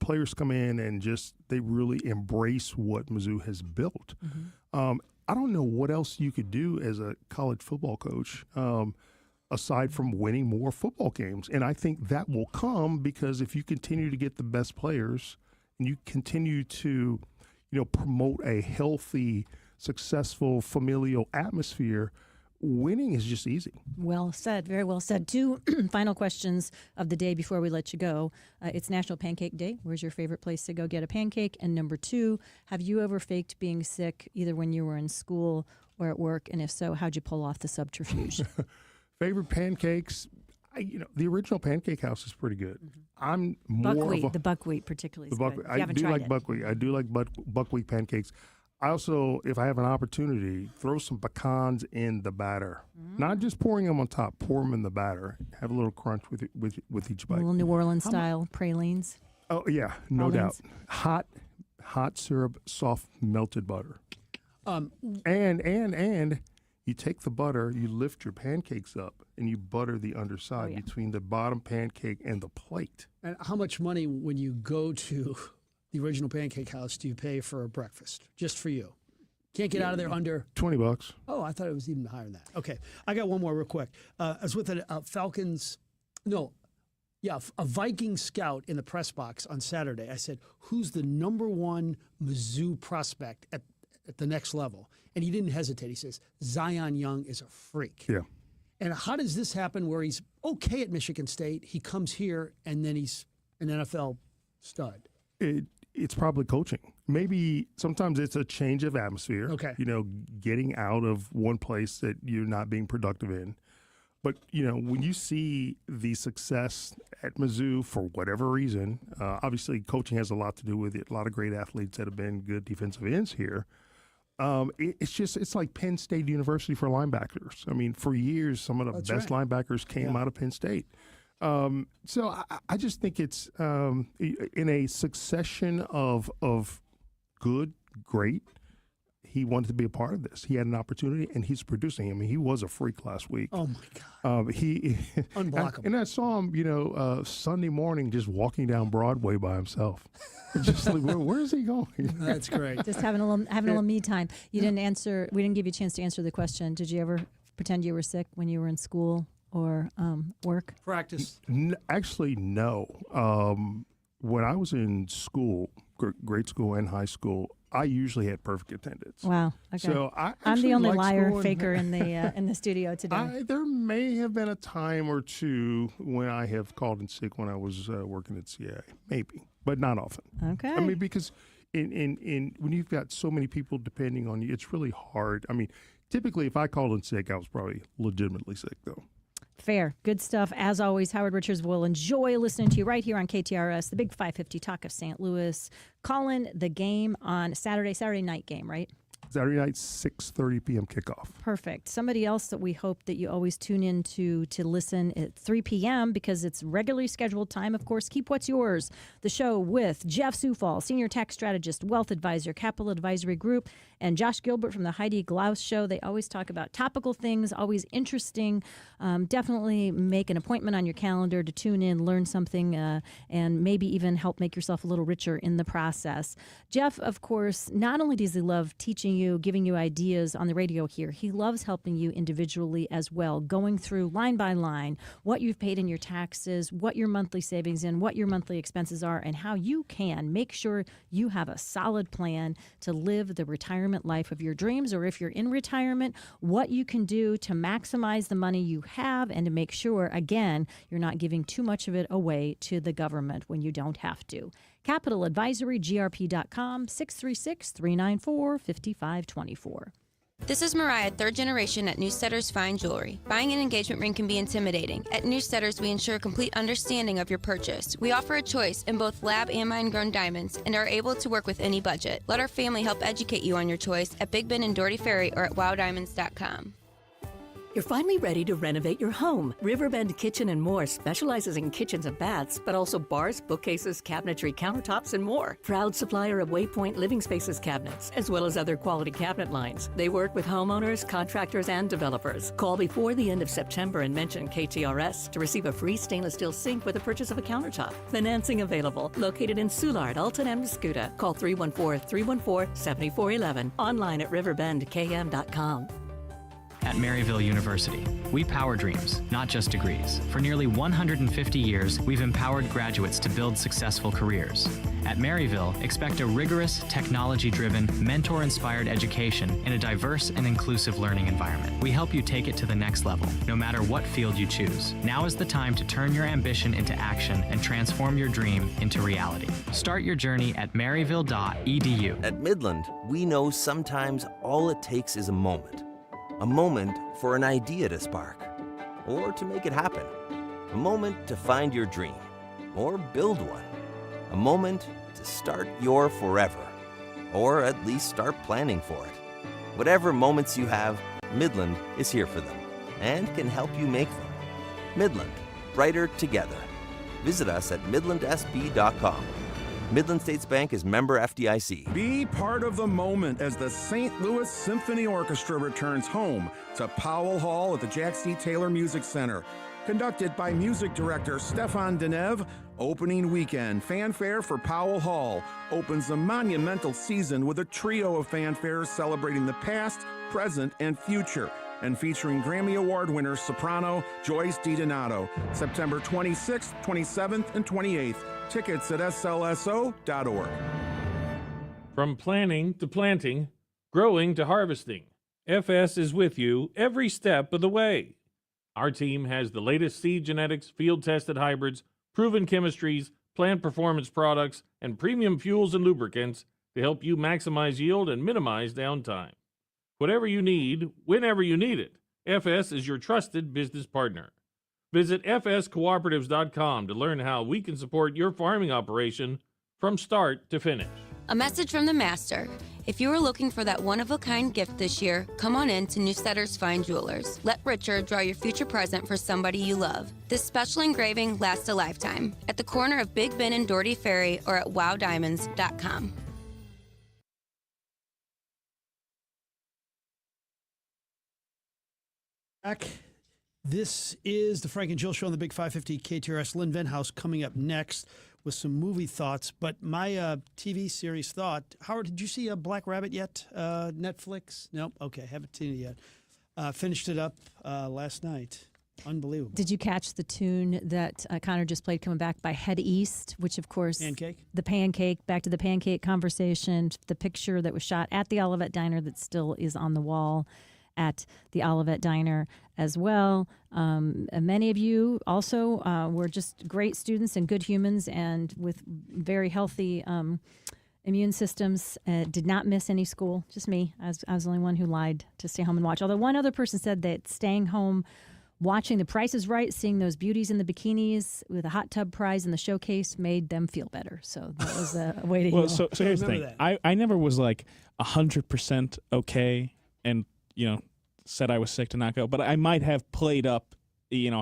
players come in and they really embrace what Mizzou has built. Mm-hmm. I don't know what else you could do as a college football coach aside from winning more football games. And I think that will come because if you continue to get the best players and you continue to, promote a healthy, successful, familial atmosphere, winning is just easy. Well said. Very well said. Two final questions of the day before we let you go. It's National Pancake Day. Where's your favorite place to go get a pancake? And number two, have you ever faked being sick either when you were in school or at work? And if so, how'd you pull off the subterfuge? Favorite pancakes? The original Pancake House is pretty good. Mm-hmm. I'm more buckwheat, the buckwheat particularly. The buckwheat. I do like buckwheat. I do like buckwheat pancakes. I also, if I have an opportunity, throw some pecans in the batter. Not just pouring them on top. Pour them in the batter. Have a little crunch with each bite. A little New Orleans style pralines. Oh yeah, no doubt. Hot syrup, soft melted butter. And you take the butter, you lift your pancakes up, and you butter the underside between the bottom pancake and the plate. And how much money, when you go to the original Pancake House, do you pay for a breakfast just for you? Can't get out of there under $20. Oh, I thought it was even higher than that. Okay, I got one more real quick. I was with a Viking scout in the press box on Saturday. I said, "Who's the number one Mizzou prospect at the next level?" And he didn't hesitate. He says, "Zion Young is a freak." Yeah. And how does this happen where he's okay at Michigan State, he comes here, and then he's an NFL stud? It's probably coaching. Maybe sometimes it's a change of atmosphere. Okay. Getting out of one place that you're not being productive in. But, when you see the success at Mizzou for whatever reason, obviously coaching has a lot to do with it. A lot of great athletes that have been good defensive ends here. It's like Penn State University for linebackers. I mean, for years, some of the best linebackers came out of Penn State. So I just think it's in a succession of good, great. He wanted to be a part of this. He had an opportunity, and he's producing. I mean, he was a freak last week. Oh my God! He unblockable. And I saw him, Sunday morning, just walking down Broadway by himself. Just like, where is he going? That's great. Just having a little me time. You didn't answer. We didn't give you a chance to answer the question. Did you ever pretend you were sick when you were in school or work? Practice. Actually, no. When I was in school, grade school and high school, I usually had perfect attendance. Wow. Okay. So I'm the only liar faker in the studio today. There may have been a time or two when I have called in sick when I was working at CA. Maybe. but not often. Okay. I mean, because in when you've got so many people depending on you, it's really hard. I mean, typically, if I called in sick, I was probably legitimately sick, though. Fair. Good stuff. As always, Howard Richards will enjoy listening to you right here on KTRS, the Big 550 Talk of St. Louis. Calling the game on Saturday night game, right? Saturday night, 6:30 p.m. kickoff. Perfect. Somebody else that we hope that you always tune in to listen at 3 p.m. because it's regularly scheduled time. Of course, Keep What's Yours, the show with Jeff Sufall, Senior Tax Strategist, Wealth Advisor, Capital Advisory Group, and Josh Gilbert from the Heidi Glaus Show. They always talk about topical things, always interesting. Definitely make an appointment on your calendar to tune in, learn something, and maybe even help make yourself a little richer in the process. Jeff, of course, not only does he love teaching you, giving you ideas on the radio here, he loves helping you individually as well, going through line by line what you've paid in your taxes, what your monthly savings and what your monthly expenses are, and how you can make sure you have a solid plan to live the retirement life of your dreams, or if you're in retirement, what you can do to maximize the money you have and to make sure, again, you're not giving too much of it away to the government when you don't have to. Capital Advisory, grp.com, 636-394-5524. This is Mariah, third generation at Newsteaders Fine Jewelry. Buying an engagement ring can be intimidating. At Newsteaders, we ensure complete understanding of your purchase. We offer a choice in both lab and mine-grown diamonds and are able to work with any budget. Let our family help educate you on your choice at Big Ben and Doherty Ferry or at wowdiamonds.com. You're finally ready to renovate your home. Riverbend Kitchen and More specializes in kitchens and baths, but also bars, bookcases, cabinetry, countertops, and more. Proud supplier of Waypoint Living Spaces cabinets, as well as other quality cabinet lines. They work with homeowners, contractors, and developers. Call before the end of September and mention KTRS to receive a free stainless steel sink with the purchase of a countertop. Financing available. Located in Soulard, Alton, and Muscuda. Call 314-314-7411. Online at riverbendkm.com. At Maryville University, we power dreams, not just degrees. For nearly 150 years, we've empowered graduates to build successful careers. At Maryville, expect a rigorous, technology-driven, mentor-inspired education in a diverse and inclusive learning environment. We help you take it to the next level, no matter what field you choose. Now is the time to turn your ambition into action and transform your dream into reality. Start your journey at maryville.edu. At Midland, we know sometimes all it takes is a moment. A moment for an idea to spark, or to make it happen. A moment to find your dream, or build one. A moment to start your forever, or at least start planning for it. Whatever moments you have, Midland is here for them, and can help you make them. Midland, brighter together. Visit us at midlandsb.com. Midland States Bank is member FDIC. Be part of the moment as the St. Louis Symphony Orchestra returns home to Powell Hall at the Jack C. Taylor Music Center. Conducted by music director Stefan Deneve, opening weekend fanfare for Powell Hall opens the monumental season with a trio of fanfares celebrating the past, present, and future, and featuring Grammy Award winner soprano Joyce DiDonato, September 26th, 27th, and 28th. Tickets at slso.org. From planning to planting, growing to harvesting, FS is with you every step of the way. Our team has the latest seed genetics, field-tested hybrids, proven chemistries, plant performance products, and premium fuels and lubricants to help you maximize yield and minimize downtime. Whatever you need, whenever you need it, FS is your trusted business partner. Visit fscooperatives.com to learn how we can support your farming operation from start to finish. A message from the master. If you are looking for that one-of-a-kind gift this year, come on in to Newsteaders Fine Jewelers. Let Richard draw your future present for somebody you love. This special engraving lasts a lifetime. At the corner of Big Ben and Doherty Ferry or at wowdiamonds.com. Back. This is the Frank and Jill Show on the Big 550 KTRS. Lynn Venhouse coming up next with some movie thoughts. But my TV series thought, Howard, did you see Black Rabbit yet? Netflix? Nope. Okay, haven't seen it yet. Finished it up last night. Unbelievable. Did you catch the tune that Connor just played coming back by Head East, which, of course, Pancake? The pancake, back to the pancake conversation, the picture that was shot at the Olivet Diner that still is on the wall. at the Olivet Diner as well. Many of you also were just great students and good humans and with very healthy immune systems. Did not miss any school, just me. I was the only one who lied to stay home and watch. Although one other person said that staying home, watching The Price is Right, seeing those beauties in the bikinis with a hot tub prize in the showcase made them feel better. So that was a way to heal. So here's the thing. I never was like 100% okay and, said I was sick to not go. But I might have played up,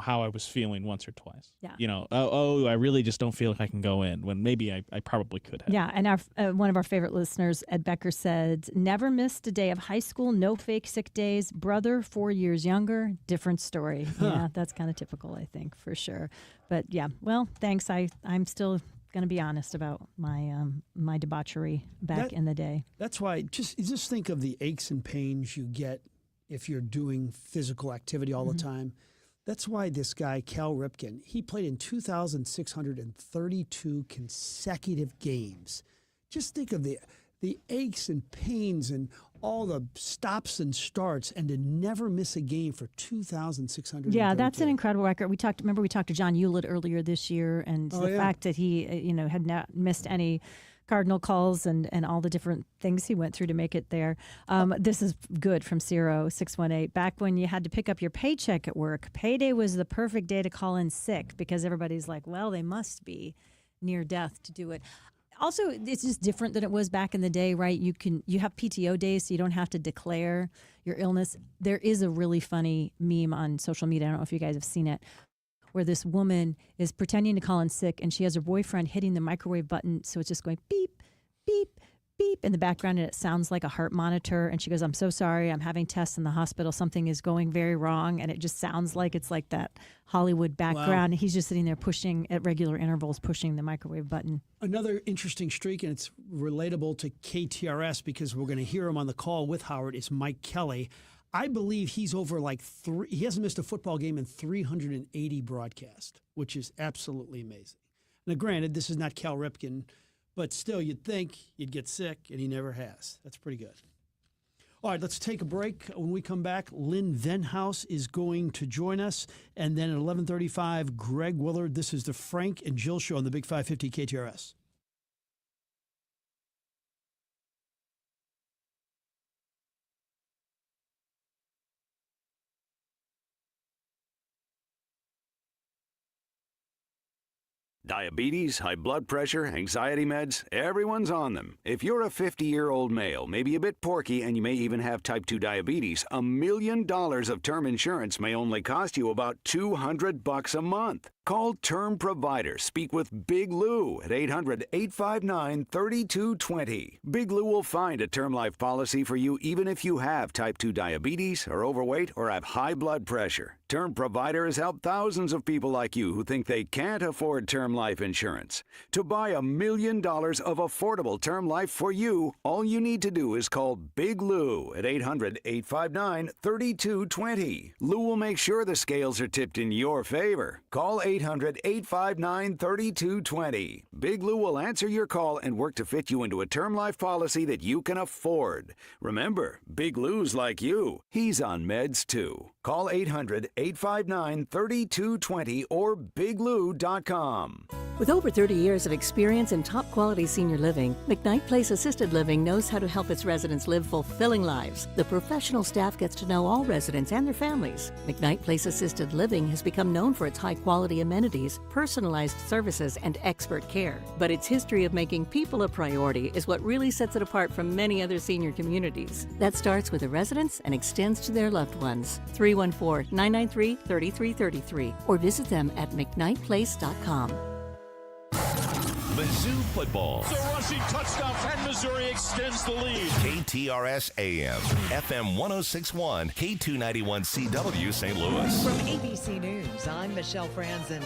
how I was feeling once or twice. Yeah. I really just don't feel like I can go in when maybe I probably could have. Yeah, and our one of our favorite listeners, Ed Becker, said, never missed a day of high school, no fake sick days. Brother, 4 years younger, different story. Yeah, that's kind of typical, I think, for sure. But yeah, well, thanks. I'm still going to be honest about my debauchery back in the day. That's why just think of the aches and pains you get if you're doing physical activity all the time. That's why this guy, Cal Ripken, he played in 2,632 consecutive games. Just think of the aches and pains and all the stops and starts, and to never miss a game for 2,632. Yeah, that's an incredible record. We talked to John Hewlett earlier this year, and the fact that he, had not missed any Cardinal calls and all the different things he went through to make it there. This is good from Ciro 618. Back when you had to pick up your paycheck at work, payday was the perfect day to call in sick because everybody's like, well, they must be near death to do it. Also, it's just different than it was back in the day, right? You have PTO days, so you don't have to declare your illness. There is a really funny meme on social media. I don't know if you guys have seen it, where this woman is pretending to call in sick, and she has her boyfriend hitting the microwave button, so it's just going beep, beep, beep in the background, and it sounds like a heart monitor. And she goes, I'm so sorry, I'm having tests in the hospital. Something is going very wrong. And it just sounds like it's like that Hollywood background. Wow. And he's just sitting there pushing at regular intervals, pushing the microwave button. Another interesting streak, and it's relatable to KTRS because we're going to hear him on the call with Howard, is Mike Kelly. I believe he's over he hasn't missed a football game in 380 broadcasts, which is absolutely amazing. Now, granted, this is not Cal Ripken, but still, you'd think you'd get sick, and he never has. That's pretty good. All right, let's take a break. When we come back, Lynn Venhouse is going to join us, and then at 11:35, Greg Willard. This is the Frank and Jill Show on the Big 550 KTRS. Diabetes, high blood pressure, anxiety meds, everyone's on them. If you're a 50-year-old male, maybe a bit porky, and you may even have type 2 diabetes, $1 million of term insurance may only cost you about $200 a month. Call Term Provider. Speak with Big Lou at 800-859-3220. Big Lou will find a term life policy for you even if you have type 2 diabetes, are overweight, or have high blood pressure. Term Provider has helped thousands of people like you who think they can't afford term life insurance. To buy $1 million of affordable term life for you, all you need to do is call Big Lou at 800-859-3220. Lou will make sure the scales are tipped in your favor. Call 800-859-3220. Big Lou will answer your call and work to fit you into a term life policy that you can afford. Remember, Big Lou's like you. He's on meds too. Call 800-859-3220 or biglou.com. With over 30 years of experience in top quality senior living, McKnight Place Assisted Living knows how to help its residents live fulfilling lives. The professional staff gets to know all residents and their families. McKnight Place Assisted Living has become known for its high quality amenities, personalized services, and expert care. But its history of making people a priority is what really sets it apart from many other senior communities. That starts with the residents and extends to their loved ones. 314-993-3333 or visit them at mcknightplace.com. Mizzou football. It's a rushing touchdown, and Missouri extends the lead. KTRS AM, FM 1061, K291CW St. Louis. From ABC News, I'm Michelle Franzen.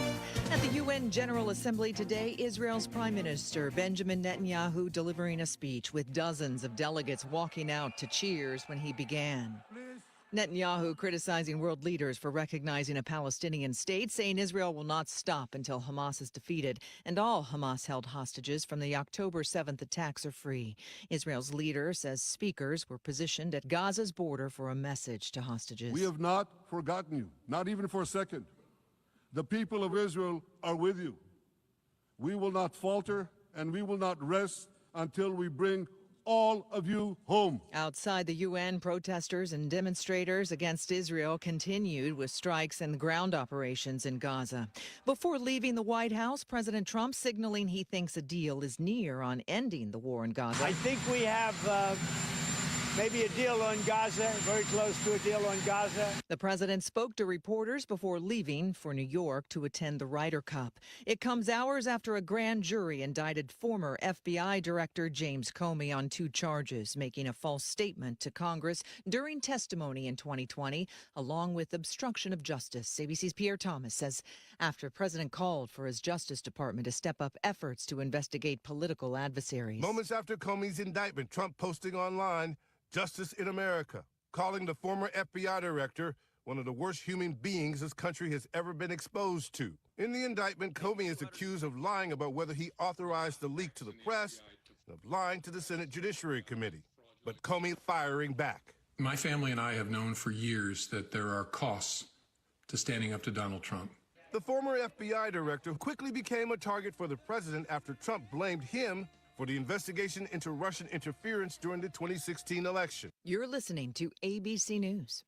At the UN General Assembly today, Israel's Prime Minister Benjamin Netanyahu delivering a speech with dozens of delegates walking out to cheers when he began. Netanyahu criticizing world leaders for recognizing a Palestinian state, saying Israel will not stop until Hamas is defeated and all Hamas-held hostages from the October 7th attacks are free. Israel's leader says speakers were positioned at Gaza's border for a message to hostages. We have not forgotten you, not even for a second. The people of Israel are with you. We will not falter and we will not rest until we bring all of you home. Outside the UN, protesters and demonstrators against Israel continued with strikes and ground operations in Gaza. Before leaving the White House, President Trump signaling he thinks a deal is near on ending the war in Gaza. I think we have maybe a deal on Gaza, very close to a deal on Gaza. The president spoke to reporters before leaving for New York to attend the Ryder Cup. It comes hours after a grand jury indicted former FBI Director James Comey on 2 charges, making a false statement to Congress during testimony in 2020, along with obstruction of justice. ABC's Pierre Thomas says after President called for his Justice Department to step up efforts to investigate political adversaries. Moments after Comey's indictment, Trump posting online, "Justice in America," calling the former FBI director one of the worst human beings this country has ever been exposed to. In the indictment, Comey is accused of lying about whether he authorized the leak to the press and of lying to the Senate Judiciary Committee. But Comey firing back. My family and I have known for years that there are costs to standing up to Donald Trump. The former FBI director quickly became a target for the president after Trump blamed him for the investigation into Russian interference during the 2016 election. You're listening to ABC News.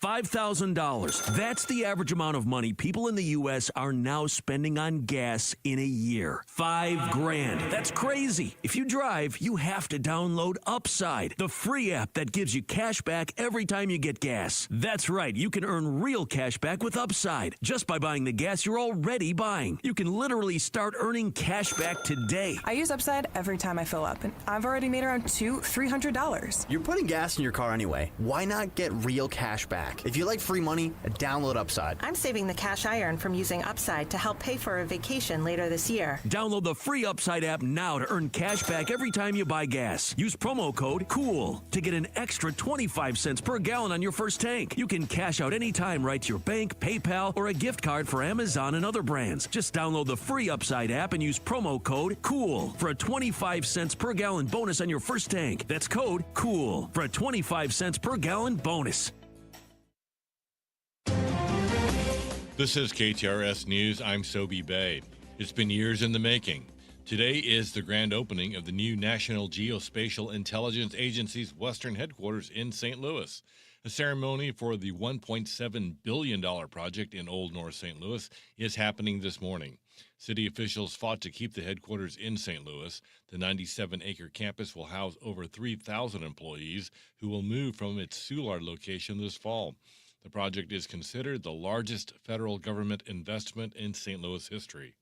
$5,000. That's the average amount of money people in the U.S. are now spending on gas in a year. $5,000. That's crazy. If you drive, you have to download Upside, the free app that gives you cash back every time you get gas. That's right. You can earn real cash back with Upside just by buying the gas you're already buying. You can literally start earning cash back today. I use Upside every time I fill up, and I've already made around $200-300. You're putting gas in your car anyway. Why not get real cash back? If you like free money, download Upside. I'm saving the cash I earn from using Upside to help pay for a vacation later this year. Download the free Upside app now to earn cash back every time you buy gas. Use promo code COOL to get an extra 25 cents per gallon on your first tank. You can cash out anytime right to your bank, PayPal, or a gift card for Amazon and other brands. Just download the free Upside app and use promo code COOL for a 25 cents per gallon bonus on your first tank. That's code COOL for a 25 cents per gallon bonus. This is KTRS News. I'm Sobe Bay. It's been years in the making. Today is the grand opening of the new National Geospatial Intelligence Agency's Western headquarters in St. Louis. A ceremony for the $1.7 billion project in Old North St. Louis is happening this morning. City officials fought to keep the headquarters in St. Louis. The 97-acre campus will house over 3,000 employees who will move from its Soulard location this fall. The project is considered the largest federal government investment in St. Louis history.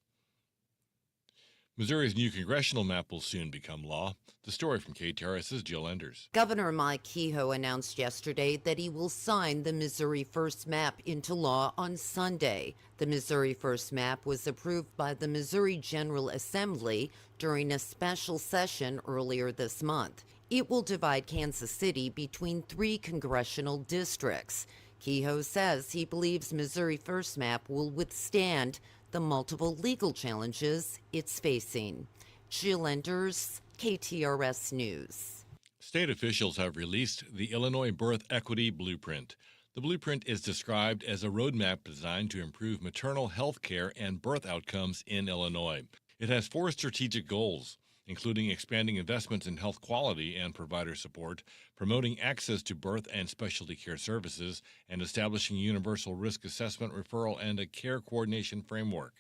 Missouri's new congressional map will soon become law. The story from KTRS's Jill Enders. Governor Mike Kehoe announced yesterday that he will sign the Missouri First map into law on Sunday. The Missouri First map was approved by the Missouri General Assembly during a special session earlier this month. It will divide Kansas City between 3 congressional districts. Kehoe says he believes Missouri First map will withstand the multiple legal challenges it's facing. Jill Enders, KTRS News. State officials have released the Illinois Birth Equity Blueprint. The blueprint is described as a roadmap designed to improve maternal health care and birth outcomes in Illinois. It has 4 strategic goals, including expanding investments in health quality and provider support, promoting access to birth and specialty care services, and establishing universal risk assessment, referral, and a care coordination framework.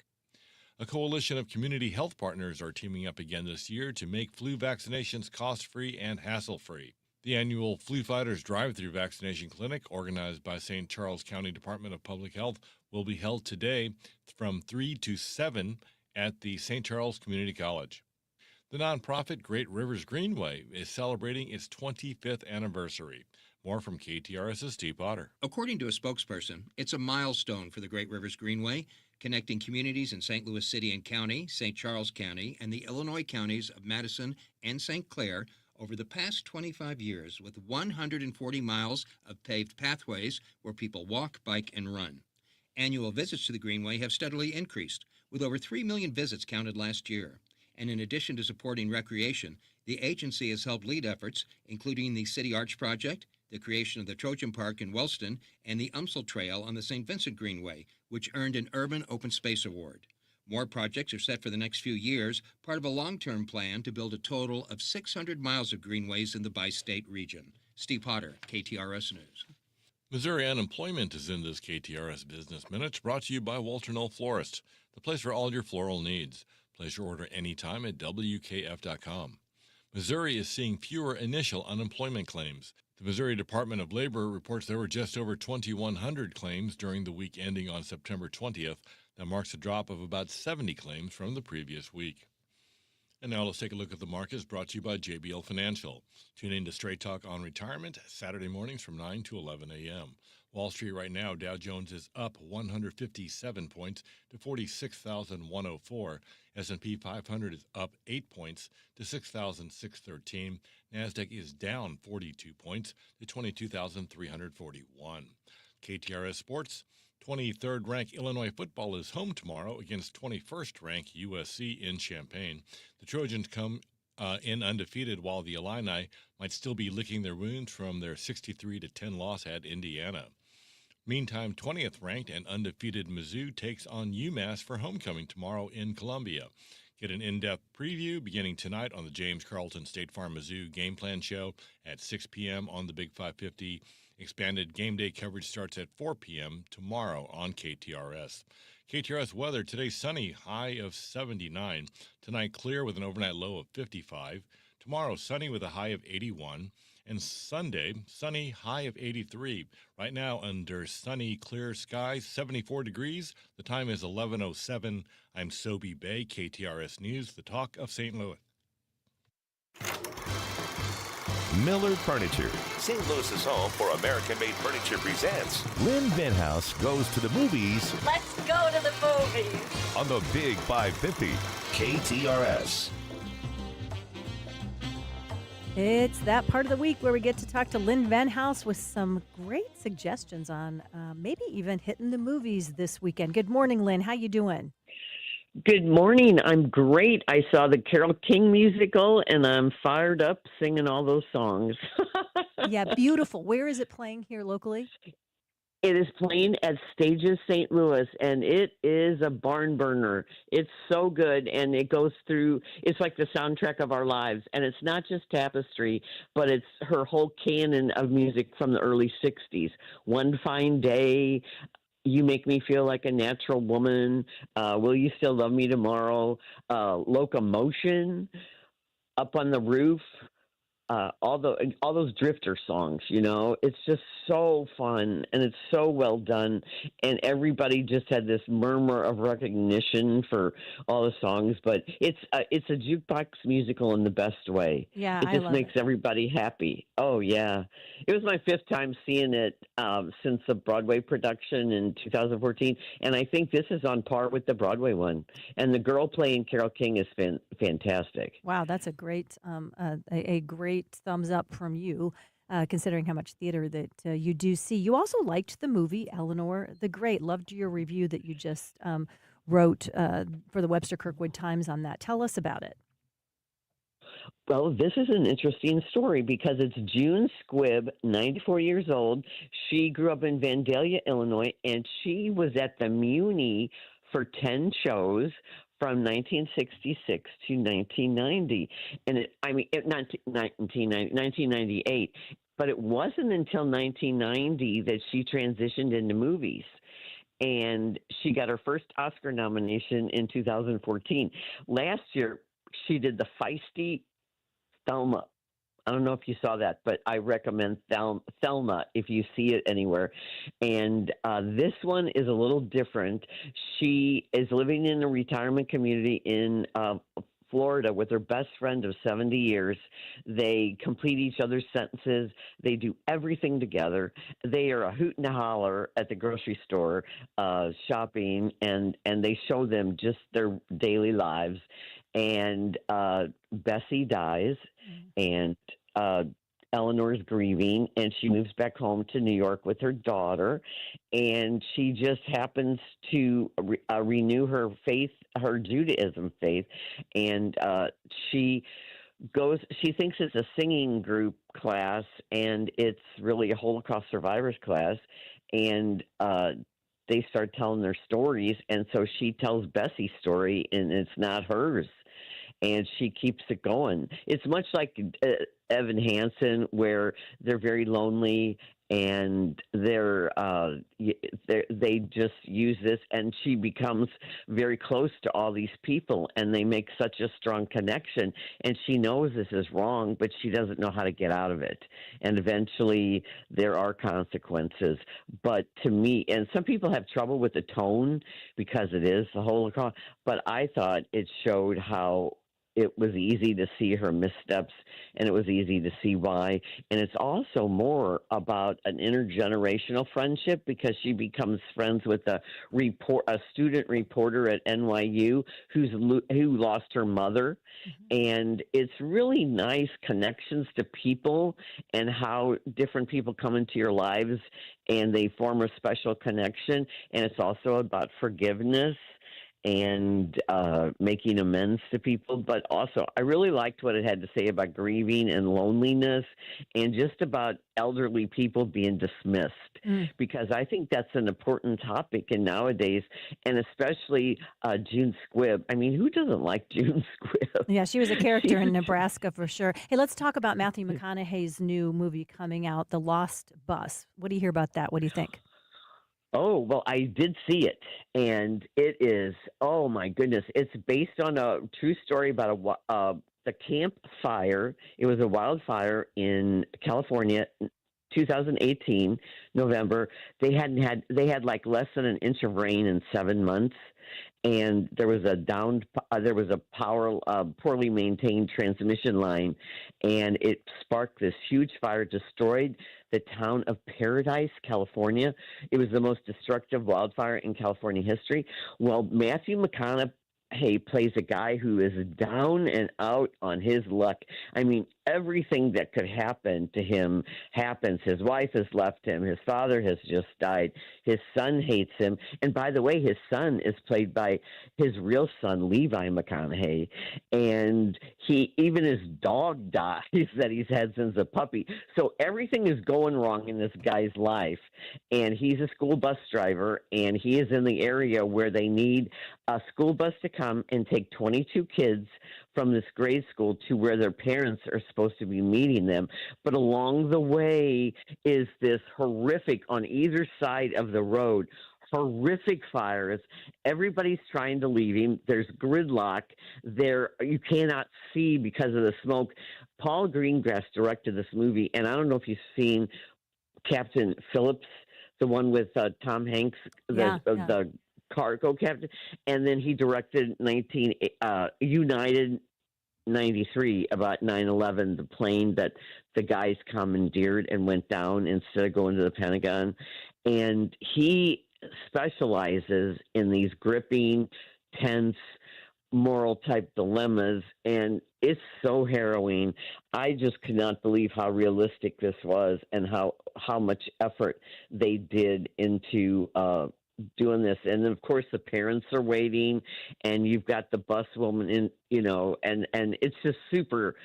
A coalition of community health partners are teaming up again this year to make flu vaccinations cost-free and hassle-free. The annual Flu Fighters Drive-Thru Vaccination Clinic, organized by St. Charles County Department of Public Health, will be held today from 3 to 7 at the St. Charles Community College. The nonprofit Great Rivers Greenway is celebrating its 25th anniversary. More from KTRS's Steve Potter. According to a spokesperson, it's a milestone for the Great Rivers Greenway, connecting communities in St. Louis City and County, St. Charles County, and the Illinois counties of Madison and St. Clair over the past 25 years with 140 miles of paved pathways where people walk, bike, and run. Annual visits to the Greenway have steadily increased, with over 3 million visits counted last year. And in addition to supporting recreation, the agency has helped lead efforts, including the City Arch Project, the creation of the Trojan Park in Wellston, and the Umsel Trail on the St. Vincent Greenway, which earned an Urban Open Space Award. More projects are set for the next few years, part of a long-term plan to build a total of 600 miles of greenways in the bi-state region. Steve Potter, KTRS News. Missouri unemployment is in this KTRS Business Minute, brought to you by Walter Knoll Florist, the place for all your floral needs. Place your order anytime at WKF.com. Missouri is seeing fewer initial unemployment claims. The Missouri Department of Labor reports there were just over 2,100 claims during the week ending on September 20th. That marks a drop of about 70 claims from the previous week. And now let's take a look at the markets, brought to you by JBL Financial. Tune in to Straight Talk on Retirement Saturday mornings from 9 to 11 a.m. Wall Street right now, Dow Jones is up 157 points to 46,104. S&P 500 is up 8 points to 6,613. NASDAQ is down 42 points to 22,341. KTRS Sports. 23rd ranked Illinois football is home tomorrow against 21st ranked USC in Champaign. The Trojans come in undefeated, while the Illini might still be licking their wounds from their 63-10 loss at Indiana. Meantime, 20th ranked and undefeated Mizzou takes on UMass for homecoming tomorrow in Columbia. Get an in-depth preview beginning tonight on the James Carlton State Farm Mizzou Game Plan Show at 6 p.m. on the Big 550. Expanded game day coverage starts at 4 p.m. tomorrow on KTRS. KTRS weather, today sunny, high of 79. Tonight clear with an overnight low of 55. Tomorrow sunny with a high of 81. And Sunday, sunny, high of 83. Right now under sunny, clear skies, 74 degrees. The time is 11:07. I'm Sobe Bay, KTRS News, the talk of St. Louis. Miller Furniture, St. Louis's home for American-made furniture, presents Lynn Venhouse Goes to the Movies. Let's go to the movies. On the Big 550, KTRS. It's that part of the week where we get to talk to Lynn Venhouse with some great suggestions on maybe even hitting the movies this weekend. Good morning, Lynn. How you doing? Good morning. I'm great. I saw the Carole King musical, and I'm fired up singing all those songs. Yeah, beautiful. Where is it playing here locally? It is playing at Stages St. Louis, and it is a barn burner. It's so good, and it goes through, it's like the soundtrack of our lives. And it's not just Tapestry, but it's her whole canon of music from the early 60s. One Fine Day, You Make Me Feel Like a Natural Woman, Will You Still Love Me Tomorrow, Locomotion, Up on the Roof. All those Drifter songs, you know, it's just so fun and it's so well done, and everybody just had this murmur of recognition for all the songs. But it's a jukebox musical in the best way. Yeah, it I just love makes it. everybody happy. Oh yeah, it was my 5th time seeing it since the Broadway production in 2014, and I think this is on par with the Broadway one. And the girl playing Carole King is fantastic. Wow, that's a great a great thumbs up from you, considering how much theater that you do see. You also liked the movie Eleanor the Great. Loved your review that you just wrote for the Webster Kirkwood Times on that. Tell us about it. Well, this is an interesting story because it's June Squibb, 94 years old. She grew up in Vandalia, Illinois, and she was at the Muni for 10 shows from 1966 to 1990. And 1998. But it wasn't until 1990 that she transitioned into movies. And she got her first Oscar nomination in 2014. Last year, she did the feisty Thelma. I don't know if you saw that, but I recommend Thelma if you see it anywhere. And this one is a little different. She is living in a retirement community in Florida with her best friend of 70 years. They complete each other's sentences. They do everything together. They are a hoot and a holler at the grocery store shopping, and they show them just their daily lives. and Bessie dies, and Eleanor's grieving, and she moves back home to New York with her daughter, and she just happens to renew her faith, her Judaism faith, and she thinks it's a singing group class, and it's really a Holocaust survivors class, and they start telling their stories, and so she tells Bessie's story, and it's not hers, and she keeps it going. It's much like Evan Hansen, where they're very lonely, and they just use this, and she becomes very close to all these people, and they make such a strong connection, and she knows this is wrong, but she doesn't know how to get out of it, and eventually there are consequences. But to me, and some people have trouble with the tone because it is the Holocaust, but I thought it showed how it was easy to see her missteps, and it was easy to see why. And it's also more about an intergenerational friendship, because she becomes friends with a student reporter at NYU who lost her mother. And it's really nice connections to people and how different people come into your lives and they form a special connection. And it's also about forgiveness and making amends to people. But also, I really liked what it had to say about grieving and loneliness, and just about elderly people being dismissed, because I think that's an important topic in nowadays, and especially June Squibb. I mean, who doesn't like June Squibb? Yeah, she was a character in Nebraska for sure. Hey, let's talk about Matthew McConaughey's new movie coming out, The Lost Bus. What do you hear about that? What do you think? Oh, well, I did see it, and it is, oh my goodness, it's based on a true story about the Camp Fire. It was a wildfire in California, 2018, November. They had like less than an inch of rain in 7 months, and there was a poorly maintained transmission line, and it sparked this huge fire, destroyed the town of Paradise, California. It was the most destructive wildfire in California history. Well, Matthew McConaughey plays a guy who is down and out on his luck. I mean, everything that could happen to him happens. His wife has left him. His father has just died. His son hates him. And by the way, his son is played by his real son, Levi McConaughey. And even his dog dies that he's had since a puppy. So everything is going wrong in this guy's life. And he's a school bus driver, and he is in the area where they need a school bus to come and take 22 kids from this grade school to where their parents are supposed to be meeting them. But along the way is this horrific, on either side of the road, horrific fires. Everybody's trying to leave him. There's gridlock. You cannot see because of the smoke. Paul Greengrass directed this movie, and I don't know if you've seen Captain Phillips, the one with Tom Hanks, the cargo captain, and then he directed United 93 about 9/11, the plane that the guys commandeered and went down instead of going to the Pentagon. And he specializes in these gripping, tense, moral type dilemmas, and it's so harrowing. I just could not believe how realistic this was, and how much effort they did into doing this. And then of course the parents are waiting, and you've got the bus woman in, and it's just super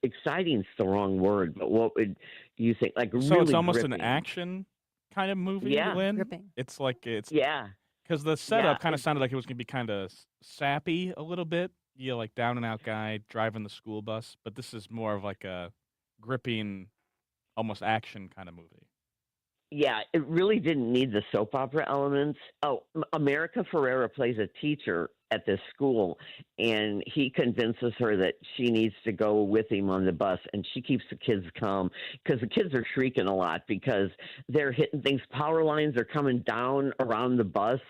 exciting's the wrong word, but what would you think? Like, so really it's almost gripping. an action kind of movie, Yeah. Lynn? Gripping. It's like yeah, because the setup kind of sounded like it was going to be kind of sappy a little bit. Like down and out guy driving the school bus, but this is more of like a gripping, almost action kind of movie. Yeah, it really didn't need the soap opera elements. Oh, America Ferrera plays a teacher at this school, and he convinces her that she needs to go with him on the bus, and she keeps the kids calm because the kids are shrieking a lot because they're hitting things. Power lines are coming down around the bus.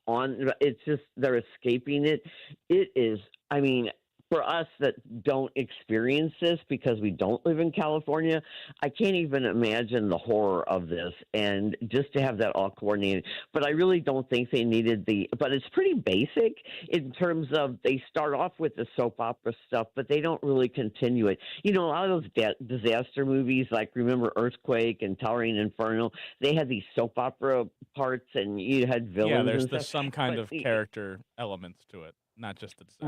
It's just they're escaping it. It is, I mean, for us that don't experience this because we don't live in California, I can't even imagine the horror of this. And just to have that all coordinated. But I really don't think they needed but it's pretty basic in terms of they start off with the soap opera stuff, but they don't really continue it. You know, a lot of those disaster movies, like remember Earthquake and Towering Inferno, they had these soap opera parts and you had villains. Yeah, and there's stuff. some kind of character elements to it, not just the disaster.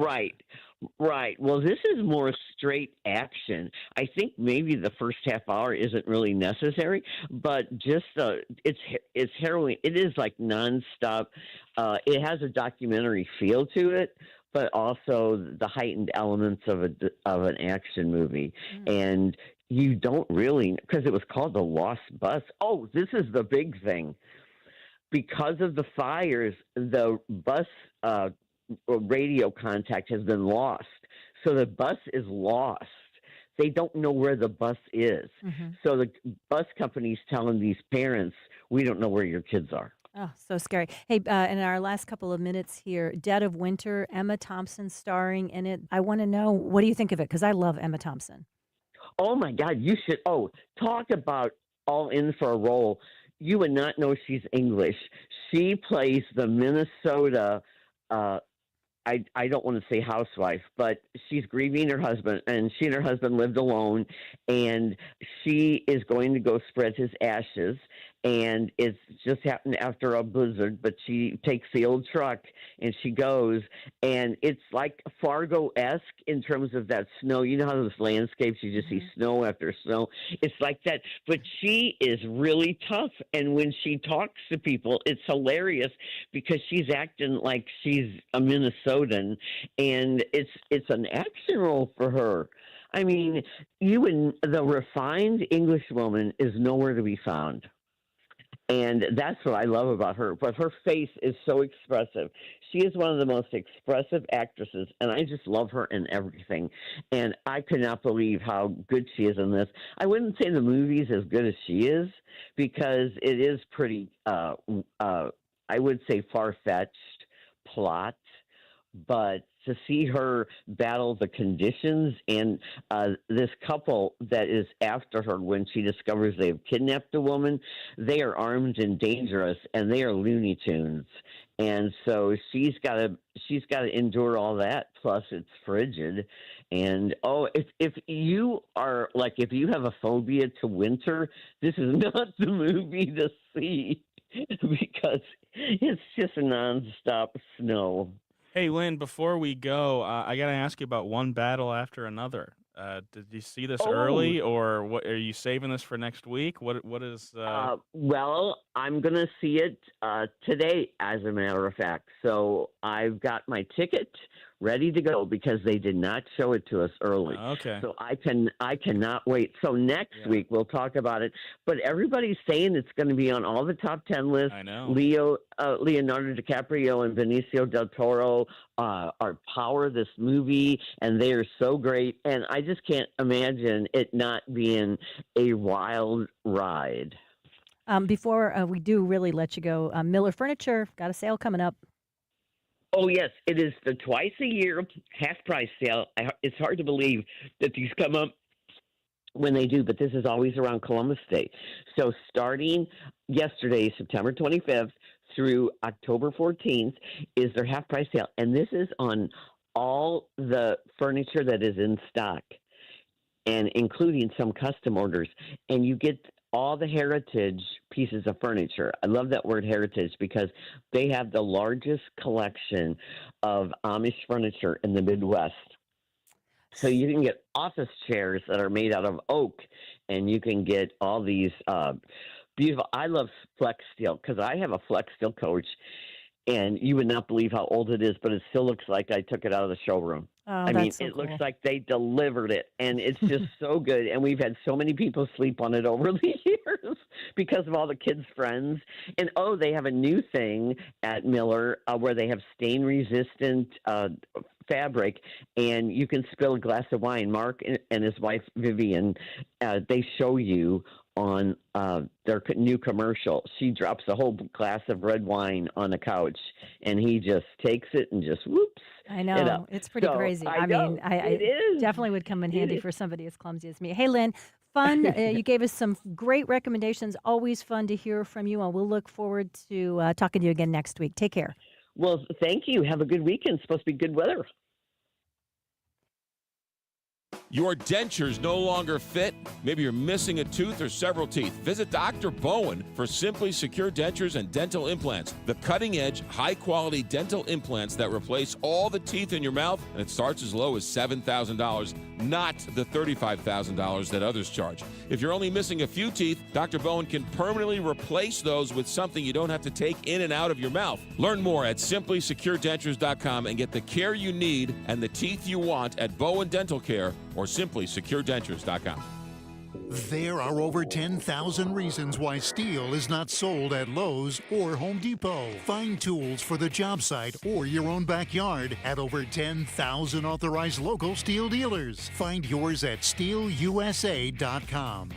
Right. Well, this is more straight action. I think maybe the first half hour isn't really necessary, but just it's harrowing. It is like nonstop. It has a documentary feel to it, but also the heightened elements of an action movie. And you don't really, because it was called The Lost Bus. Oh, this is the big thing. Because of the fires, the bus radio contact has been lost. So the bus is lost. They don't know where the bus is. So the bus company's telling these parents, we don't know where your kids are. Oh, so scary. Hey, in our last couple of minutes here, Dead of Winter, Emma Thompson starring in it. I want to know, what do you think of it? Because I love Emma Thompson. Oh, my God. You should. Oh, talk about all in for a role. You would not know she's English. She plays the Minnesota I don't want to say housewife, but she's grieving her husband, and she and her husband lived alone, and she is going to go spread his ashes, and it's just happened after a blizzard, but she takes the old truck, and she goes, and it's like Fargo-esque in terms of that snow. You know how those landscapes, you just see snow after snow? It's like that, but she is really tough, and when she talks to people, it's hilarious because she's acting like she's a Minnesotan, and it's an action role for her. I mean, the refined English woman is nowhere to be found. And that's what I love about her. But her face is so expressive. She is one of the most expressive actresses, and I just love her in everything. And I could not believe how good she is in this. I wouldn't say the movie's as good as she is because it is pretty, I would say, far-fetched plot. But to see her battle the conditions and this couple that is after her when she discovers they've kidnapped a woman, they are armed and dangerous, and they are Looney Tunes. And so she's got to endure all that. Plus, it's frigid. And if you have a phobia to winter, this is not the movie to see because it's just nonstop snow. Hey, Lynn, before we go, I got to ask you about One Battle After Another. Did you see this early, or what? Are you saving this for next week? What is? Well, I'm going to see it today, as a matter of fact. So I've got my ticket ready to go because they did not show it to us early. Okay. So I cannot wait. So next week we'll talk about it. But everybody's saying it's going to be on all the top 10 lists. I know. Leonardo DiCaprio and Benicio del Toro are power this movie, and they are so great. And I just can't imagine it not being a wild ride. Before we do really let you go, Miller Furniture got a sale coming up. Oh, yes. It is the twice-a-year half-price sale. It's hard to believe that these come up when they do, but this is always around Columbus Day. So starting yesterday, September 25th, through October 14th, is their half-price sale. And this is on all the furniture that is in stock, and including some custom orders. And you get all the heritage pieces of furniture. I love that word heritage because they have the largest collection of Amish furniture in the Midwest. So you can get office chairs that are made out of oak, and you can get all these beautiful. I love Flex Steel because I have a Flex Steel coach, and you would not believe how old it is, but it still looks like I took it out of the showroom. Oh, I mean, it looks like they delivered it, and it's just so good. And we've had so many people sleep on it over the years because of all the kids' friends. And, they have a new thing at Miller where they have stain-resistant fabric, and you can spill a glass of wine. Mark and his wife, Vivian, they show you on their new commercial. She drops a whole glass of red wine on the couch, and he just takes it and just whoops. I know. It's pretty So, crazy. I know. Mean, It is. definitely would come in It handy is. for somebody as clumsy as me. Hey, Lynn, fun. You gave us some great recommendations. Always fun to hear from you, and we'll look forward to talking to you again next week. Take care. Well, thank you. Have a good weekend. It's supposed to be good weather. Your dentures no longer fit? Maybe you're missing a tooth or several teeth. Visit Dr. Bowen for Simply Secure Dentures and Dental Implants, the cutting-edge, high-quality dental implants that replace all the teeth in your mouth, and it starts as low as $7,000, not the $35,000 that others charge. If you're only missing a few teeth, Dr. Bowen can permanently replace those with something you don't have to take in and out of your mouth. Learn more at simplysecuredentures.com and get the care you need and the teeth you want at Bowen Dental Care or simplysecuredentures.com. There are over 10,000 reasons why steel is not sold at Lowe's or Home Depot. Find tools for the job site or your own backyard at over 10,000 authorized local steel dealers. Find yours at steelusa.com.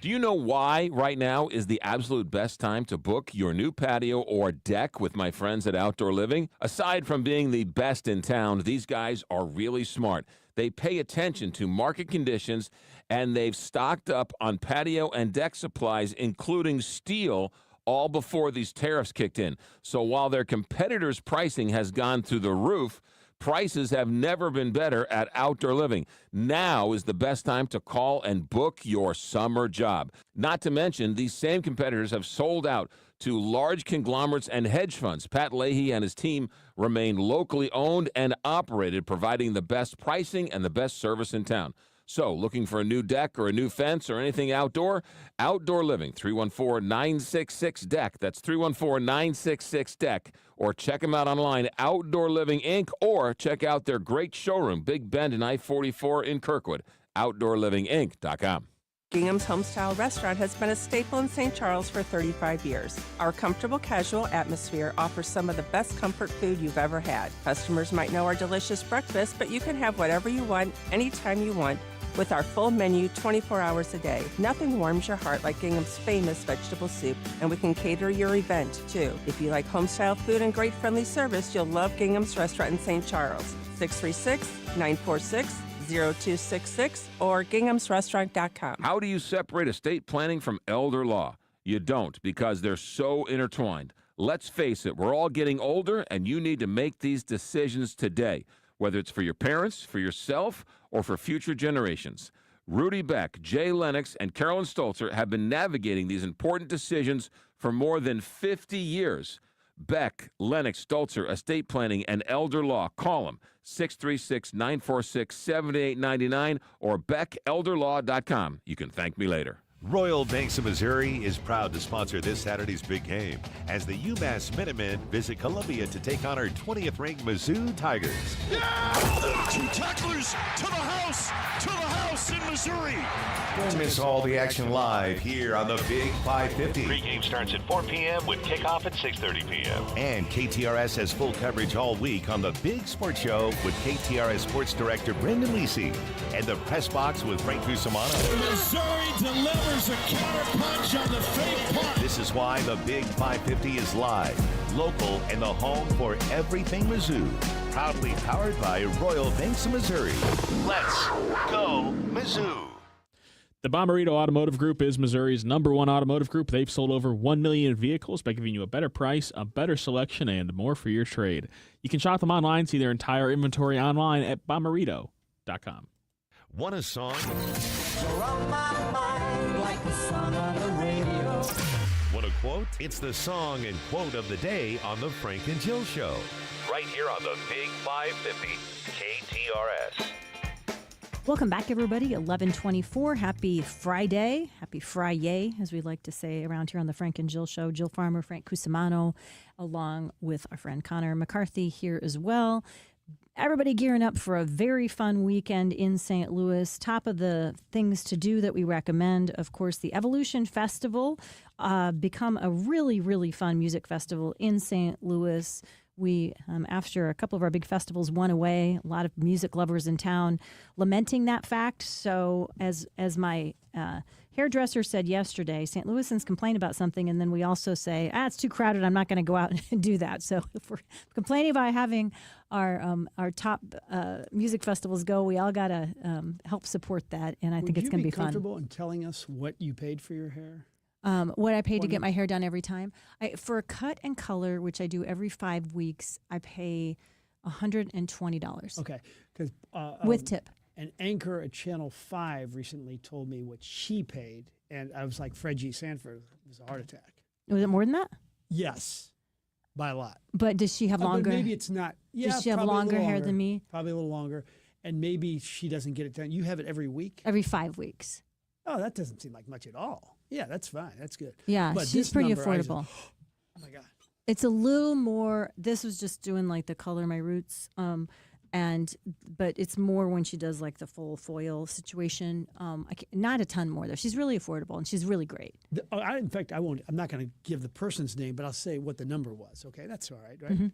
Do you know why right now is the absolute best time to book your new patio or deck with my friends at Outdoor Living? Aside from being the best in town, these guys are really smart. They pay attention to market conditions, and they've stocked up on patio and deck supplies, including steel, all before these tariffs kicked in. So while their competitors' pricing has gone through the roof, prices have never been better at Outdoor Living. Now is the best time to call and book your summer job. Not to mention, these same competitors have sold out to large conglomerates and hedge funds. Pat Leahy and his team remain locally owned and operated, providing the best pricing and the best service in town. So, looking for a new deck or a new fence or anything outdoor? Outdoor Living, 314-966-DECK. That's 314-966-DECK. Or check them out online, Outdoor Living Inc., or check out their great showroom, Big Bend and I-44 in Kirkwood, OutdoorLivingInc.com. Gingham's Homestyle Restaurant has been a staple in St. Charles for 35 years. Our comfortable, casual atmosphere offers some of the best comfort food you've ever had. Customers might know our delicious breakfast, but you can have whatever you want, anytime you want, with our full menu 24 hours a day. Nothing warms your heart like Gingham's famous vegetable soup, and we can cater your event, too. If you like homestyle food and great friendly service, you'll love Gingham's Restaurant in St. Charles. 636-946-0266 or ginghamsrestaurant.com. How do you separate estate planning from elder law? You don't, because they're so intertwined. Let's face it, we're all getting older, and you need to make these decisions today, whether it's for your parents, for yourself, or for future generations. Rudy Beck, Jay Lennox, and Carolyn Stolzer have been navigating these important decisions for more than 50 years. Beck, Lennox, Stolzer, Estate Planning, and Elder Law. Call them, 636-946-7899 or beckelderlaw.com. You can thank me later. Royal Banks of Missouri is proud to sponsor this Saturday's big game as the UMass Minutemen visit Columbia to take on our 20th ranked Mizzou Tigers. Yeah! Two tacklers to the house in Missouri. Don't miss all the action live here on the Big 550. Pregame starts at 4 p.m. with kickoff at 6:30 p.m. And KTRS has full coverage all week on the Big Sports Show with KTRS Sports Director Brendan Lisi and the Press Box with Frank Cusimano. Missouri delivers a counterpunch on the fake punt. This is why the Big 550 is live, local, and the home for everything Mizzou. Proudly powered by Royal Banks of Missouri. Let's go Mizzou. The Bommarito Automotive Group is Missouri's #1 automotive group. They've sold over 1 million vehicles by giving you a better price, a better selection, and more for your trade. You can shop them online, see their entire inventory online at bommarito.com. Want a song? Around my mind like the song on the radio. Want a quote? It's the song and quote of the day on the Frank and Jill Show. Right here on the Big 550 KTRS. Welcome back, everybody. 11:24. Happy Friday. Happy Friday, as we like to say around here on the Frank and Jill Show. Jill Farmer, Frank Cusimano, along with our friend Connor McCarthy here as well. Everybody gearing up for a very fun weekend in St. Louis. Top of the things to do that we recommend, of course, the Evolution Festival, become a really, really fun music festival in St. Louis we, after a couple of our big festivals went away, a lot of music lovers in town lamenting that fact. So as my hairdresser said yesterday, St. Louisans complain about something, and then we also say, it's too crowded, I'm not going to go out and do that. So if we're complaining about having our top music festivals go, we all got to help support that, and I think it's going to be fun. Would you be comfortable in telling us what you paid for your hair? What I pay to get my hair done every time. For a cut and color, which I do every 5 weeks, I pay $120. Okay, because with tip. An anchor at Channel 5 recently told me what she paid, and I was like, Fred G. Sanford, it was a heart attack. Was it more than that? Yes, by a lot. But does she have longer? Maybe it's not. Yeah, does she have longer hair than me? Probably a little longer, and maybe she doesn't get it done. You have it every week? Every 5 weeks. Oh, that doesn't seem like much at all. Yeah, that's fine. That's good. Yeah, but she's pretty affordable. Oh my God. It's a little more. This was just doing like the color of my roots, but it's more when she does like the full foil situation. Not a ton more though. She's really affordable and she's really great. In fact, I won't. I'm not going to give the person's name, but I'll say what the number was. Okay, that's all right, right? Mm-hmm.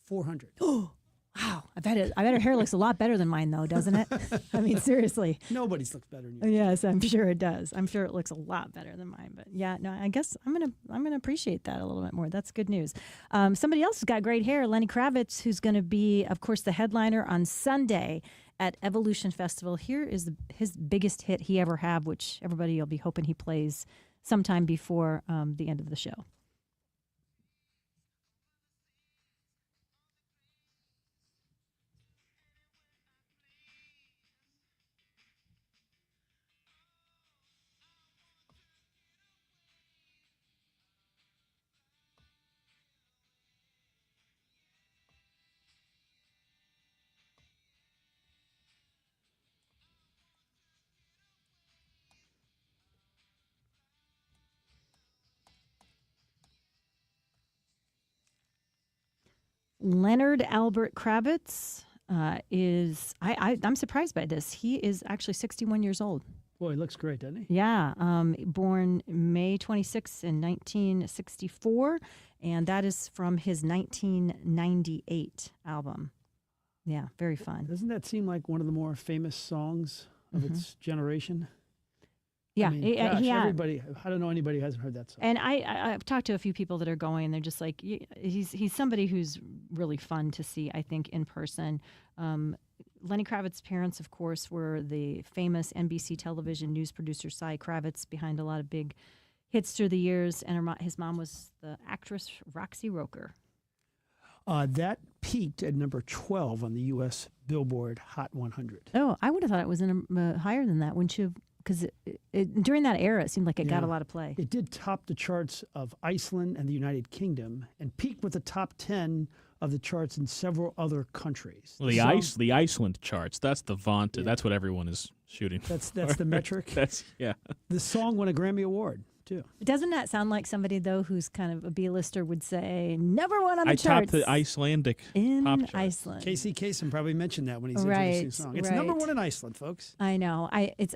400. Oh. Wow, I bet her hair looks a lot better than mine, though, doesn't it? I mean, seriously. Nobody's looks better than yours. Yes, I'm sure it does. I'm sure it looks a lot better than mine. But yeah, no, I guess I'm gonna appreciate that a little bit more. That's good news. Somebody else has got great hair, Lenny Kravitz, who's going to be, of course, the headliner on Sunday at Evolution Festival. Here is his biggest hit he ever had, which everybody will be hoping he plays sometime before the end of the show. Leonard Albert Kravitz I'm surprised by this. He is actually 61 years old. Boy, he looks great, doesn't he? Yeah. Born May 26 in 1964, and that is from his 1998 album. Yeah, very fun. Doesn't that seem like one of the more famous songs of its generation? Yeah, I mean, gosh, he everybody. I don't know anybody who hasn't heard that song. And I've talked to a few people that are going, and they're just like, he's somebody who's really fun to see, I think, in person. Lenny Kravitz's parents, of course, were the famous NBC television news producer Cy Kravitz, behind a lot of big hits through the years, and his mom was the actress Roxy Roker. That peaked at number 12 on the U.S. Billboard Hot 100. Oh, I would have thought it was higher than that, wouldn't you? Because during that era, it seemed like it got a lot of play. It did top the charts of Iceland and the United Kingdom, and peaked with the top 10 of the charts in several other countries. Well, the Iceland charts, that's the vaunted. Yeah. That's what everyone is shooting. That's the metric. Yeah. The song won a Grammy Award too. Doesn't that sound like somebody though who's kind of a B-lister would say number one on the charts? I topped the Icelandic in pop chart. Iceland. Casey Kasem probably mentioned that when he's introducing the song. It's number one in Iceland, folks. I know.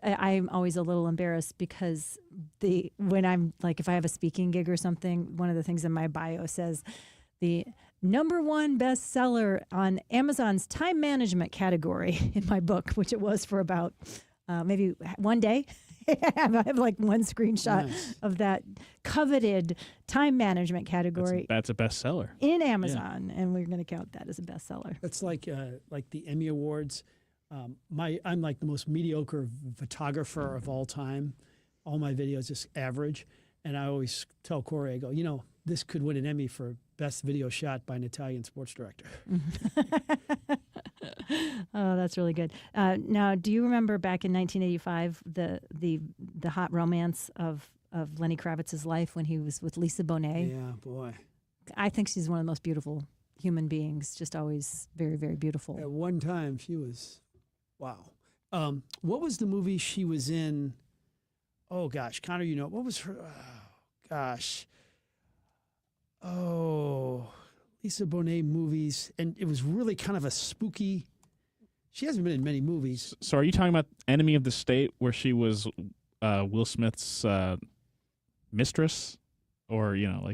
I'm always a little embarrassed because when I'm like, if I have a speaking gig or something, one of the things in my bio says the number one bestseller on Amazon's time management category in my book, which it was for about maybe one day. I have like one screenshot of that coveted time management category. That's a bestseller in Amazon, and we're going to count that as a bestseller. That's like the Emmy Awards. I'm like the most mediocre photographer of all time. All my videos just average, and I always tell Corey, I go, this could win an Emmy for best video shot by an Italian sports director. Oh, that's really good. Now, do you remember back in 1985 the hot romance of Lenny Kravitz's life when he was with Lisa Bonet? Yeah, boy. I think she's one of the most beautiful human beings. Just always very, very beautiful. At one time, she was, wow. What was the movie she was in? Oh gosh, Connor, what was her? Oh, gosh. Oh, Lisa Bonet movies, and it was really kind of a spooky. She hasn't been in many movies. So, are you talking about Enemy of the State, where she was Will Smith's mistress, or no?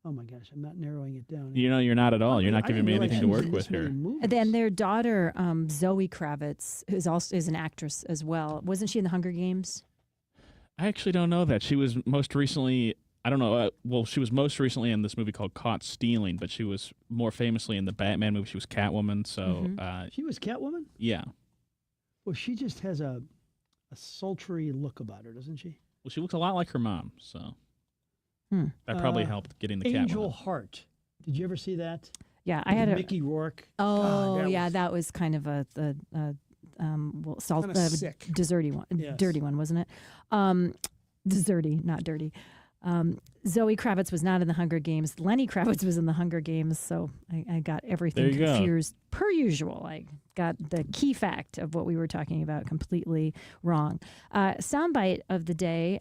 Oh my gosh, I'm not narrowing it down. You're not at all. You're not I giving didn't me realize anything she to was work in with this many here. movies. And then their daughter, Zoe Kravitz, is an actress as well. Wasn't she in the Hunger Games? I actually don't know that. She was most recently, I don't know, she was most recently in this movie called Caught Stealing, but she was more famously in the Batman movie. She was Catwoman, so... She was Catwoman? Yeah. Well, she just has a sultry look about her, doesn't she? Well, she looks a lot like her mom, so... That probably helped getting the Angel Catwoman. Heart. Did you ever see that? Yeah, I had Mickey Rourke. Oh, God, that was kind of a salt, Kinda sick. desserty one, Yes. dirty one, wasn't it? Desserty, not dirty. Zoe Kravitz was not in the Hunger Games. Lenny Kravitz was in the Hunger Games, so I got everything There you go. confused per usual. I got the key fact of what we were talking about completely wrong. Soundbite of the day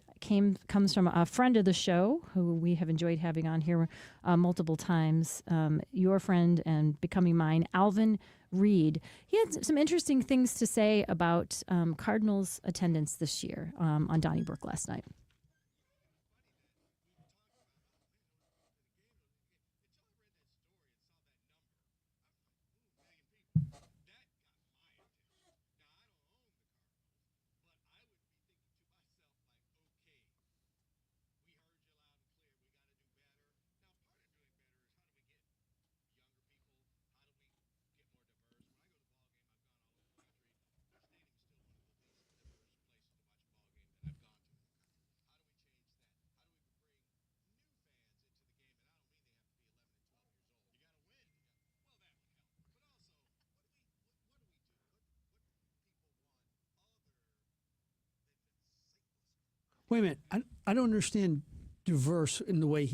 comes from a friend of the show who we have enjoyed having on here multiple times. Your friend and becoming mine, Alvin Reed. He had some interesting things to say about Cardinals attendance this year on Donnybrook last night. Wait a minute. I don't understand diverse in the way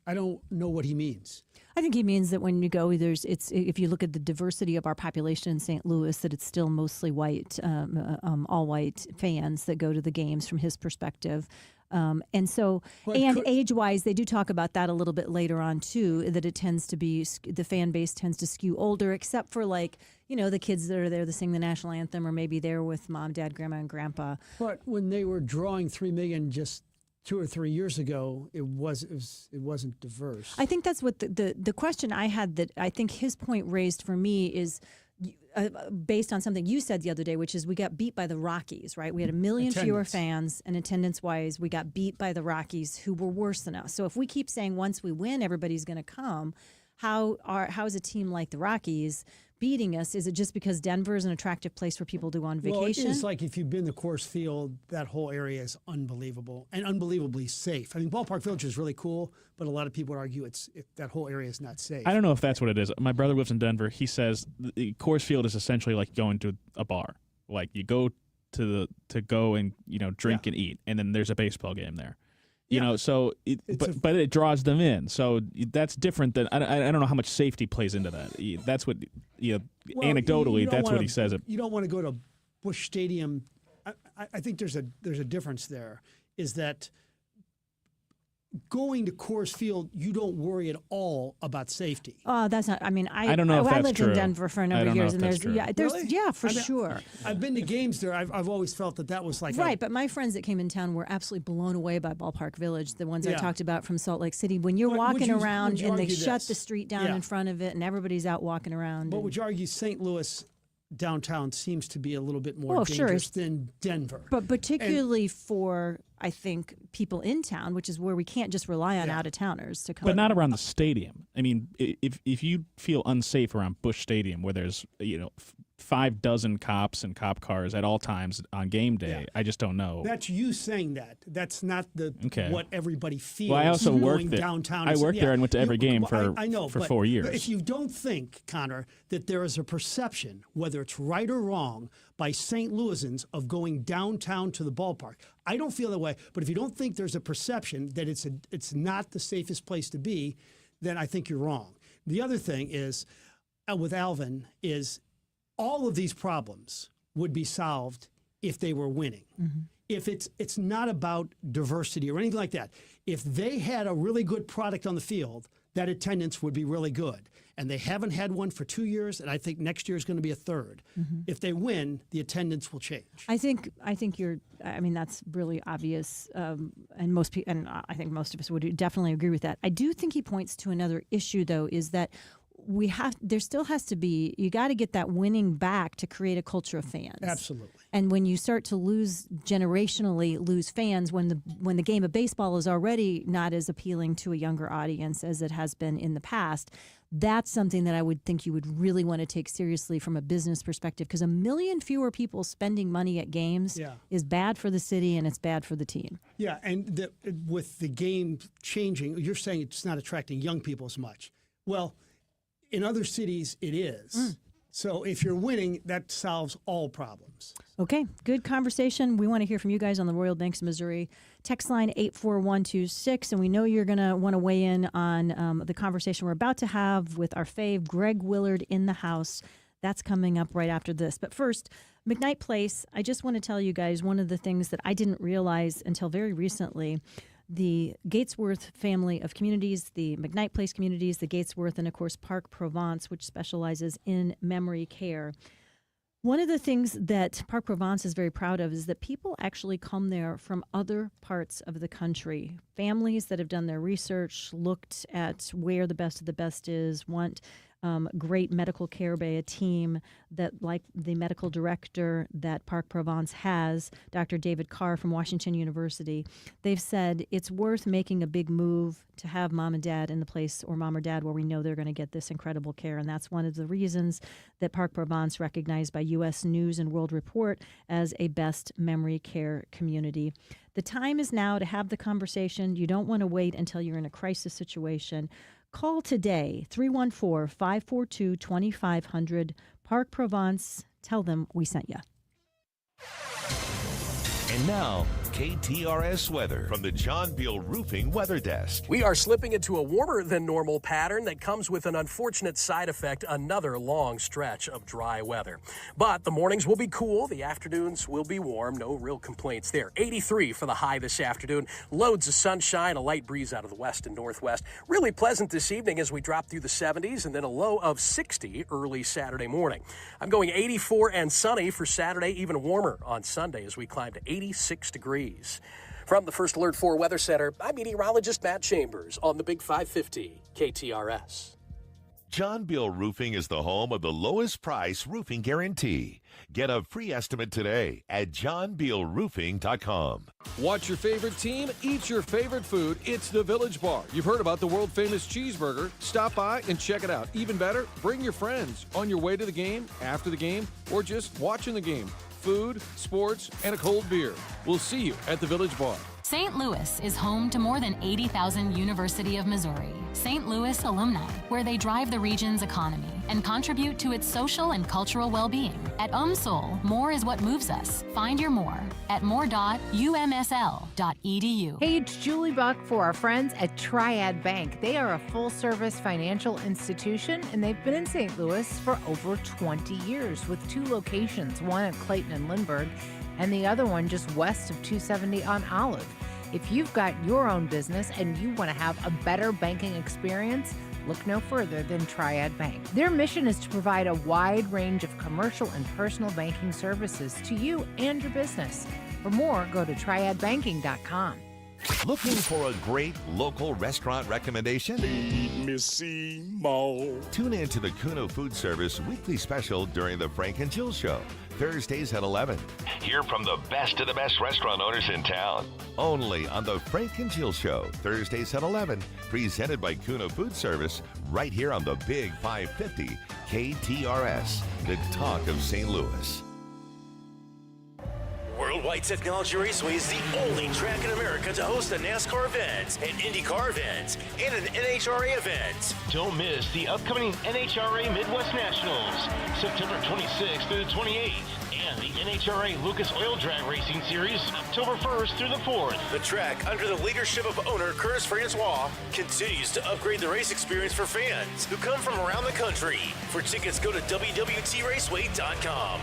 I don't know what he means. I think he means that when you go, if you look at the diversity of our population in St. Louis, that it's still mostly white, all white fans that go to the games from his perspective. And so, age-wise, they do talk about that a little bit later on too. That it tends to be the fan base tends to skew older, except for the kids that are there to sing the national anthem, or maybe they're with mom, dad, grandma, and grandpa. But when they were drawing 3 million just 2 or 3 years ago, it wasn't diverse. I think that's what the question I had that I think his point raised for me is based on something you said the other day, which is we got beat by the Rockies, right? We had 1 million fewer fans, and attendance-wise, we got beat by the Rockies, who were worse than us. So if we keep saying once we win, everybody's going to come, how is a team like the Rockies beating us? Is it just because Denver is an attractive place for people to go on vacation? Well, it's like if you've been to Coors Field, that whole area is unbelievable and unbelievably safe. I mean, Ballpark Village is really cool, but a lot of people would argue that whole area is not safe. I don't know if that's what it is. My brother lives in Denver. He says the Coors Field is essentially like going to a bar. Like you go to go and drink and eat, and then there's a baseball game there. So but it draws them in. So that's different than I don't know how much safety plays into that. That's what anecdotally that's what he says. You don't want to go to Busch Stadium. I think there's a difference there. Is that going to Coors Field, you don't worry at all about safety. Oh, that's not. I mean, I don't know if that's lived true. in Denver for a number of years, and there's Really? for sure. I've been to games there. I've always felt that was like right. But my friends that came in town were absolutely blown away by Ballpark Village. The ones I talked about from Salt Lake City. When you're walking around and they shut the street down in front of it, and everybody's out walking around. But would you argue St. Louis downtown seems to be a little bit more dangerous than Denver? But particularly for, I think, people in town, which is where we can't just rely on out-of-towners to come. But not around the stadium. I mean, if you feel unsafe around Busch Stadium, where there's 5 dozen cops and cop cars at all times on game day, I just don't know. That's you saying that. That's not what everybody feels. Well, I also worked there. Downtown. I worked there and went to every game for 4 years. But if you don't think, Connor, that there is a perception, whether it's right or wrong, by St. Louisans of going downtown to the ballpark, I don't feel that way. But if you don't think there's a perception that it's not the safest place to be, then I think you're wrong. The other thing is, with Alvin, is all of these problems would be solved if they were winning. Mm-hmm. If it's not about diversity or anything like that. If they had a really good product on the field, that attendance would be really good. and they haven't had one for 2 years, and I think next year is going to be a third. If they win, the attendance will change. I think you're. I mean, that's really obvious, and most people, and I think most of us would definitely agree with that. I do think he points to another issue, though, is that there still has to be, you got to get that winning back to create a culture of fans. Absolutely. And when you start to lose fans, when the game of baseball is already not as appealing to a younger audience as it has been in the past, that's something that I would think you would really want to take seriously from a business perspective, because 1 million fewer people spending money at games is bad for the city and it's bad for the team. Yeah, and with the game changing, you're saying it's not attracting young people as much. Well, in other cities, it is. So if you're winning, that solves all problems. Okay, good conversation. We want to hear from you guys on the Royal Banks of Missouri. Text line 84126, and we know you're going to want to weigh in on the conversation we're about to have with our fave, Greg Willard, in the house. That's coming up right after this. But first, McKnight Place, I just want to tell you guys one of the things that I didn't realize until very recently. The Gatesworth family of communities, the McKnight Place communities, the Gatesworth, and of course Park Provence, which specializes in memory care. One of the things that Park Provence is very proud of is that people actually come there from other parts of the country. Families that have done their research, looked at where the best of the best is, want great medical care by a team that, like the medical director that Park Provence has, Dr. David Carr from Washington University, they've said it's worth making a big move to have mom and dad in the place, or mom or dad, where we know they're going to get this incredible care. And that's one of the reasons that Park Provence recognized by U.S. News and World Report as a best memory care community. The time is now to have the conversation. You don't want to wait until you're in a crisis situation. Call today, 314-542-2500, Park Provence. Tell them we sent you. And now, KTRS weather from the John Beal Roofing Weather Desk. We are slipping into a warmer than normal pattern that comes with an unfortunate side effect, another long stretch of dry weather. But the mornings will be cool, the afternoons will be warm, no real complaints there. 83 for the high this afternoon, loads of sunshine, a light breeze out of the west and northwest. Really pleasant this evening as we drop through the 70s, and then a low of 60 early Saturday morning. I'm going 84 and sunny for Saturday, even warmer on Sunday as we climb to 86 degrees. From the First Alert 4 Weather Center, I'm meteorologist Matt Chambers on the Big 550 KTRS. John Beal Roofing is the home of the lowest price roofing guarantee. Get a free estimate today at johnbealroofing.com. Watch your favorite team, eat your favorite food. It's the Village Bar. You've heard about the world-famous cheeseburger. Stop by and check it out. Even better, bring your friends on your way to the game, after the game, or just watching the game. Food, sports, and a cold beer. We'll see you at the Village Bar. St. Louis is home to more than 80,000 University of Missouri, St. Louis alumni, where they drive the region's economy and contribute to its social and cultural well-being. At UMSOL, more is what moves us. Find your more at more.umsl.edu. Hey, it's Julie Buck for our friends at Triad Bank. They are a full-service financial institution, and they've been in St. Louis for over 20 years with 2 locations, one at Clayton and Lindbergh, and the other one just west of 270 on Olive. If you've got your own business and you want to have a better banking experience, look no further than Triad Bank. Their mission is to provide a wide range of commercial and personal banking services to you and your business. For more, go to triadbanking.com. Looking for a great local restaurant recommendation? Missy Mo. Tune in to the Kuno Food Service weekly special during the Frank and Jill Show, Thursdays at 11. Hear from the best of the best restaurant owners in town. Only on the Frank and Jill Show, Thursdays at 11. Presented by Kuno Food Service, right here on the Big 550 KTRS, the talk of St. Louis. Worldwide Technology Raceway is the only track in America to host a NASCAR event, an IndyCar event, and an NHRA event. Don't miss the upcoming NHRA Midwest Nationals, September 26th through the 28th, and the NHRA Lucas Oil Drag Racing Series, October 1st through the 4th. The track, under the leadership of owner Curtis Francois, continues to upgrade the race experience for fans who come from around the country. For tickets, go to www.raceway.com.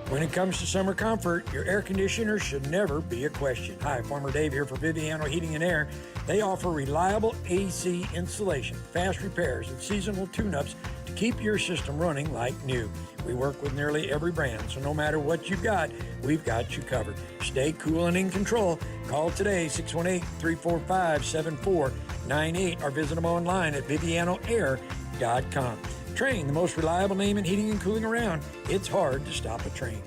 When it comes to summer comfort, your air conditioner should never be a question. Hi, Farmer Dave here for Viviano Heating and Air. They offer reliable AC installation, fast repairs, and seasonal tune-ups to keep your system running like new. We work with nearly every brand, so no matter what you've got, we've got you covered. Stay cool and in control. Call today, 618-345-7498, or visit them online at vivianoair.com. Train, the most reliable name in heating and cooling around. It's hard to stop a train.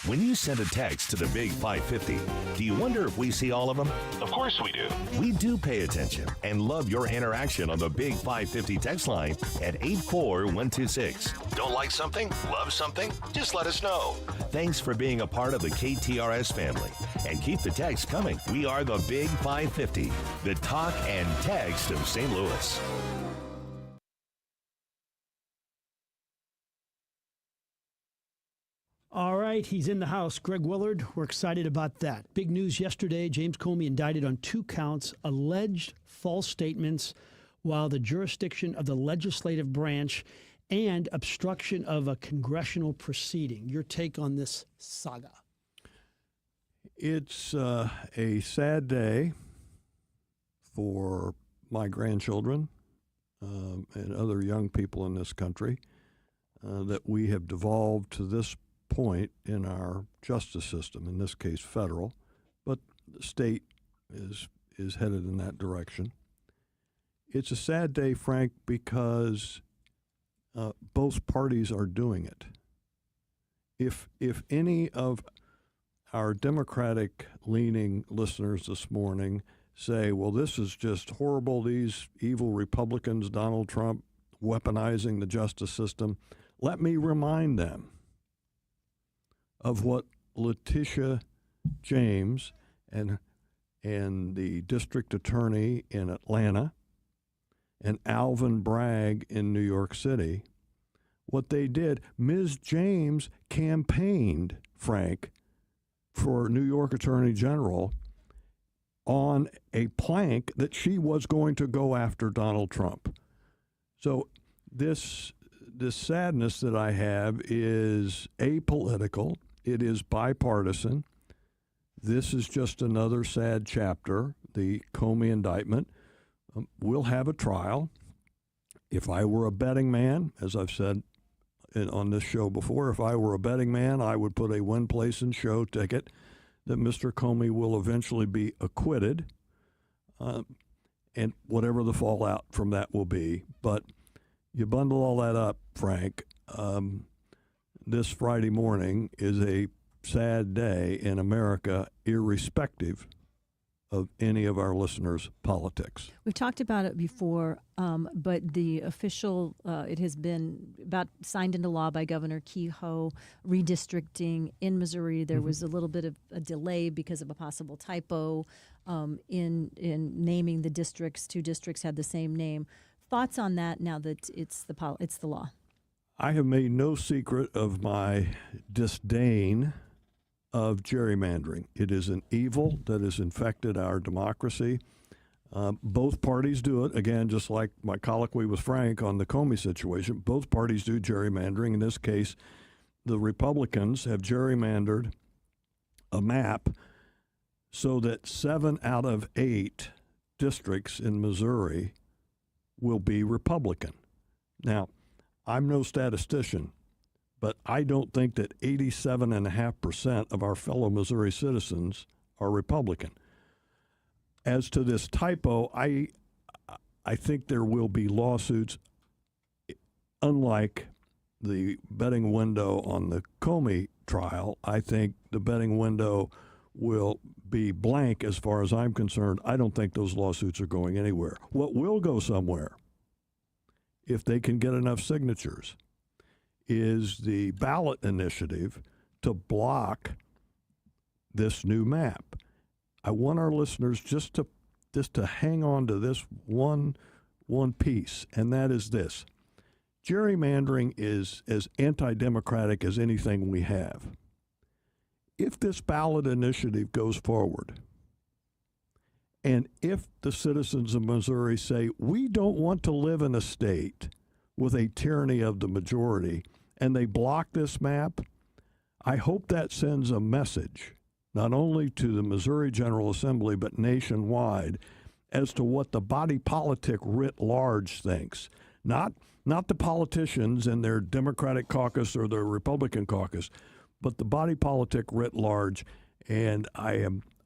When you send a text to the Big 550, do you wonder if we see all of them? Of course we do. We do pay attention and love your interaction on the Big 550 text line at 84126. Don't like something? Love something? Just let us know. Thanks for being a part of the KTRS family. And keep the text coming. We are the Big 550, the talk and text of St. Louis. All right, he's in the house. Greg Willard, we're excited about that. Big news yesterday, James Comey indicted on 2 counts, alleged false statements while the jurisdiction of the legislative branch and obstruction of a congressional proceeding. Your take on this saga? It's a sad day for my grandchildren and other young people in this country that we have devolved to this point in our justice system, in this case federal, but the state is headed in that direction. It's a sad day, Frank, because both parties are doing it. If any of our Democratic-leaning listeners this morning say, well, this is just horrible, these evil Republicans, Donald Trump, weaponizing the justice system, let me remind them of what Letitia James and the district attorney in Atlanta and Alvin Bragg in New York City, what they did. Ms. James campaigned, Frank, for New York Attorney General on a plank that she was going to go after Donald Trump. So this sadness that I have is apolitical. It is bipartisan. This is just another sad chapter, the Comey indictment. We'll have a trial. If I were a betting man, as I've said on this show before, if I were a betting man, I would put a win, place, and show ticket that Mr. Comey will eventually be acquitted, and whatever the fallout from that will be. But you bundle all that up, Frank, this Friday morning is a sad day in America, irrespective of any of our listeners' politics. We've talked about it before, but the official, it has been signed into law by Governor Kehoe, redistricting in Missouri. There was a little bit of a delay because of a possible typo in naming the districts. 2 districts had the same name. Thoughts on that now that it's the law? I have made no secret of my disdain of gerrymandering. It is an evil that has infected our democracy. Both parties do it. Again, just like my colloquy with Frank on the Comey situation, both parties do gerrymandering. In this case, the Republicans have gerrymandered a map so that 7 out of 8 districts in Missouri will be Republican. Now, I'm no statistician, but I don't think that 87.5% of our fellow Missouri citizens are Republican. As to this typo, I think there will be lawsuits. Unlike the betting window on the Comey trial, I think the betting window will be blank as far as I'm concerned. I don't think those lawsuits are going anywhere. What will go somewhere, if they can get enough signatures, is the ballot initiative to block this new map. I want our listeners just to hang on to this one piece, and that is this. Gerrymandering is as anti-democratic as anything we have. If this ballot initiative goes forward, and if the citizens of Missouri say, we don't want to live in a state with a tyranny of the majority, and they block this map, I hope that sends a message, not only to the Missouri General Assembly, but nationwide, as to what the body politic writ large thinks. Not the politicians in their Democratic caucus or their Republican caucus, but the body politic writ large. And I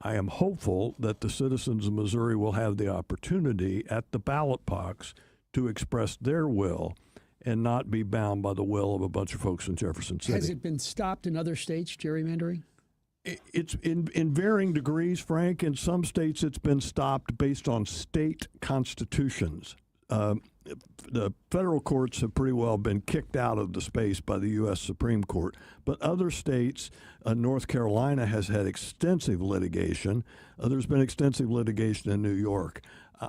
am hopeful that the citizens of Missouri will have the opportunity at the ballot box to express their will and not be bound by the will of a bunch of folks in Jefferson City. Has it been stopped in other states, gerrymandering? It's in varying degrees, Frank. In some states, it's been stopped based on state constitutions. The federal courts have pretty well been kicked out of the space by the U.S. Supreme Court. But other states, North Carolina has had extensive litigation. There's been extensive litigation in New York.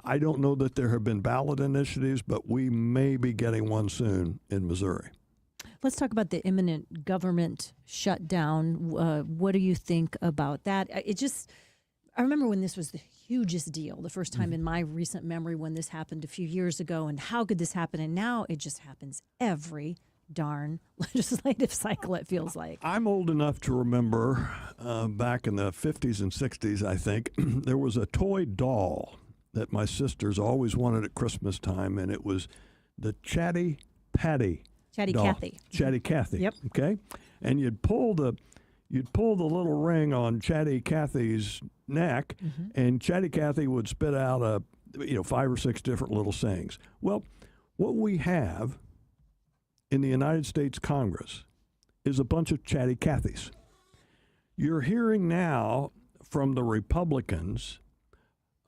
I don't know that there have been ballot initiatives, but we may be getting one soon in Missouri. Let's talk about the imminent government shutdown. What do you think about that? I remember when this was the hugest deal, the first time in my recent memory when this happened a few years ago, and how could this happen? And now it just happens every darn legislative cycle, it feels like. I'm old enough to remember back in the 50s and 60s, I think, there was a toy doll that my sisters always wanted at Christmas time, and it was the Chatty Patty Chatty doll. Cathy. Chatty Cathy. Yep. Okay? And you'd pull the little ring on Chatty Cathy's neck, and Chatty Cathy would spit out 5 or 6 different little sayings. Well, what we have in the United States Congress is a bunch of Chatty Cathys. You're hearing now from the Republicans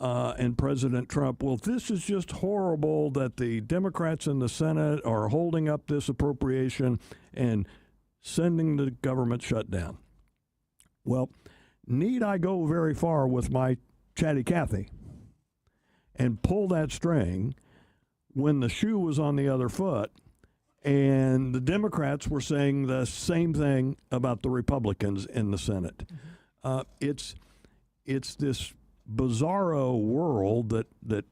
and President Trump, well, this is just horrible that the Democrats in the Senate are holding up this appropriation and sending the government shutdown. Well, need I go very far with my Chatty Cathy and pull that string when the shoe was on the other foot and the Democrats were saying the same thing about the Republicans in the Senate? It's this bizarro world that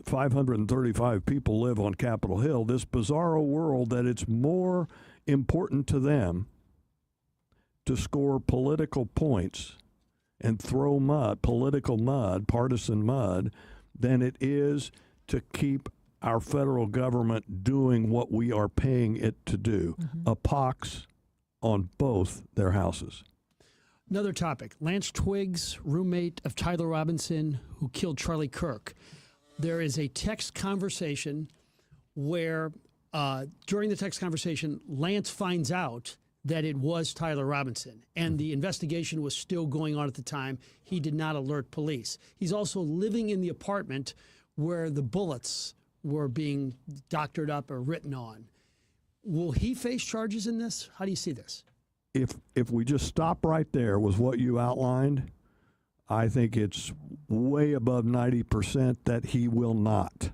535 people live on Capitol Hill, this bizarro world that it's more important to them to score political points and throw partisan mud, than it is to keep our federal government doing what we are paying it to do, a pox on both their houses. Another topic, Lance Twiggs, roommate of Tyler Robinson, who killed Charlie Kirk. There is a text conversation where during the text conversation, Lance finds out that it was Tyler Robinson, and the investigation was still going on at the time. He did not alert police. He's also living in the apartment where the bullets were being doctored up or written on. Will he face charges in this? How do you see this? If we just stop right there with what you outlined, I think it's way above 90% that he will not.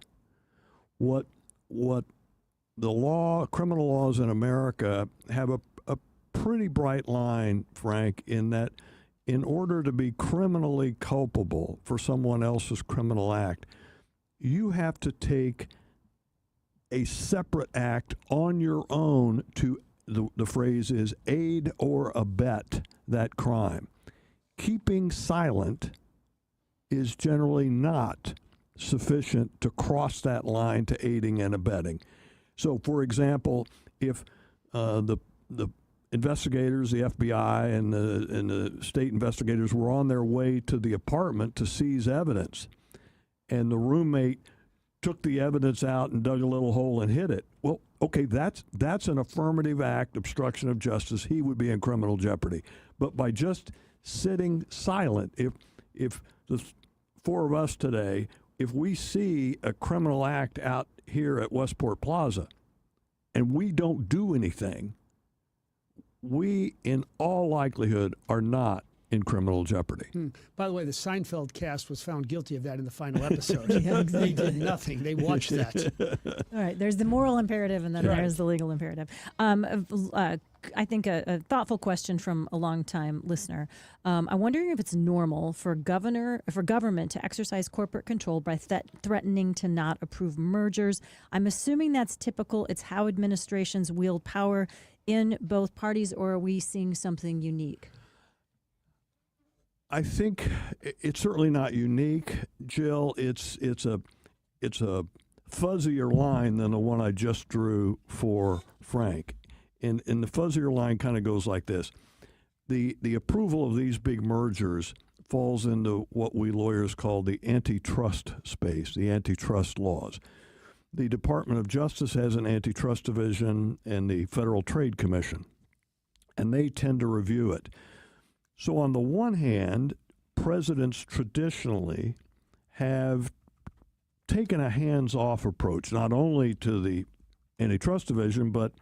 What the criminal laws in America have a pretty bright line, Frank, in that in order to be criminally culpable for someone else's criminal act, you have to take a separate act on your own to, the phrase is, aid or abet that crime. Keeping silent is generally not sufficient to cross that line to aiding and abetting. So, for example, if the investigators, the FBI and the state investigators were on their way to the apartment to seize evidence, and the roommate took the evidence out and dug a little hole and hid it, well, okay, that's an affirmative act, obstruction of justice. He would be in criminal jeopardy. But by just sitting silent, if the 4 of us today, if we see a criminal act out here at Westport Plaza and we don't do anything, we, in all likelihood, are not in criminal jeopardy. By the way, the Seinfeld cast was found guilty of that in the final episode. They did nothing. They watched that. All right, there's the moral imperative, and then there's the legal imperative. I think a thoughtful question from a longtime listener. I'm wondering if it's normal for government to exercise corporate control by threatening to not approve mergers. I'm assuming that's typical. It's how administrations wield power in both parties, or are we seeing something unique? I think it's certainly not unique, Jill. It's a fuzzier line than the one I just drew for Frank. And the fuzzier line kind of goes like this. The approval of these big mergers falls into what we lawyers call the antitrust space, the antitrust laws. The Department of Justice has an antitrust division and the Federal Trade Commission, and they tend to review it. So on the one hand, presidents traditionally have taken a hands-off approach, not only to the antitrust division, but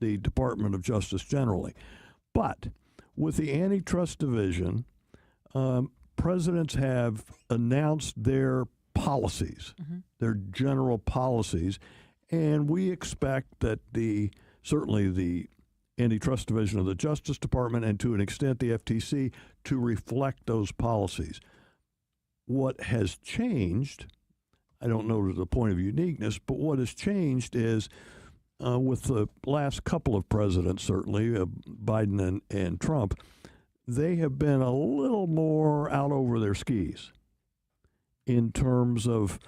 the Department of Justice generally. But with the antitrust division, presidents have announced their policies, their general policies, and we expect that certainly the antitrust division of the Justice Department and to an extent the FTC to reflect those policies. What has changed, I don't know to the point of uniqueness, but what has changed is with the last couple of presidents, certainly, Biden and Trump, they have been a little more out over their skis in terms of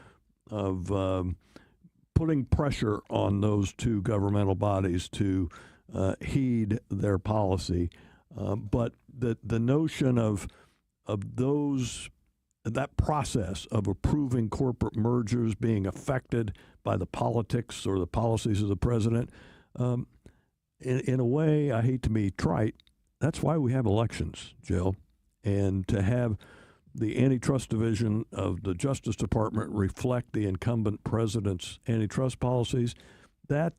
putting pressure on those two governmental bodies to heed their policy. But the notion of that process of approving corporate mergers being affected by the politics or the policies of the president, in a way, I hate to be trite, that's why we have elections, Jill. And to have the antitrust division of the Justice Department reflect the incumbent president's antitrust policies, that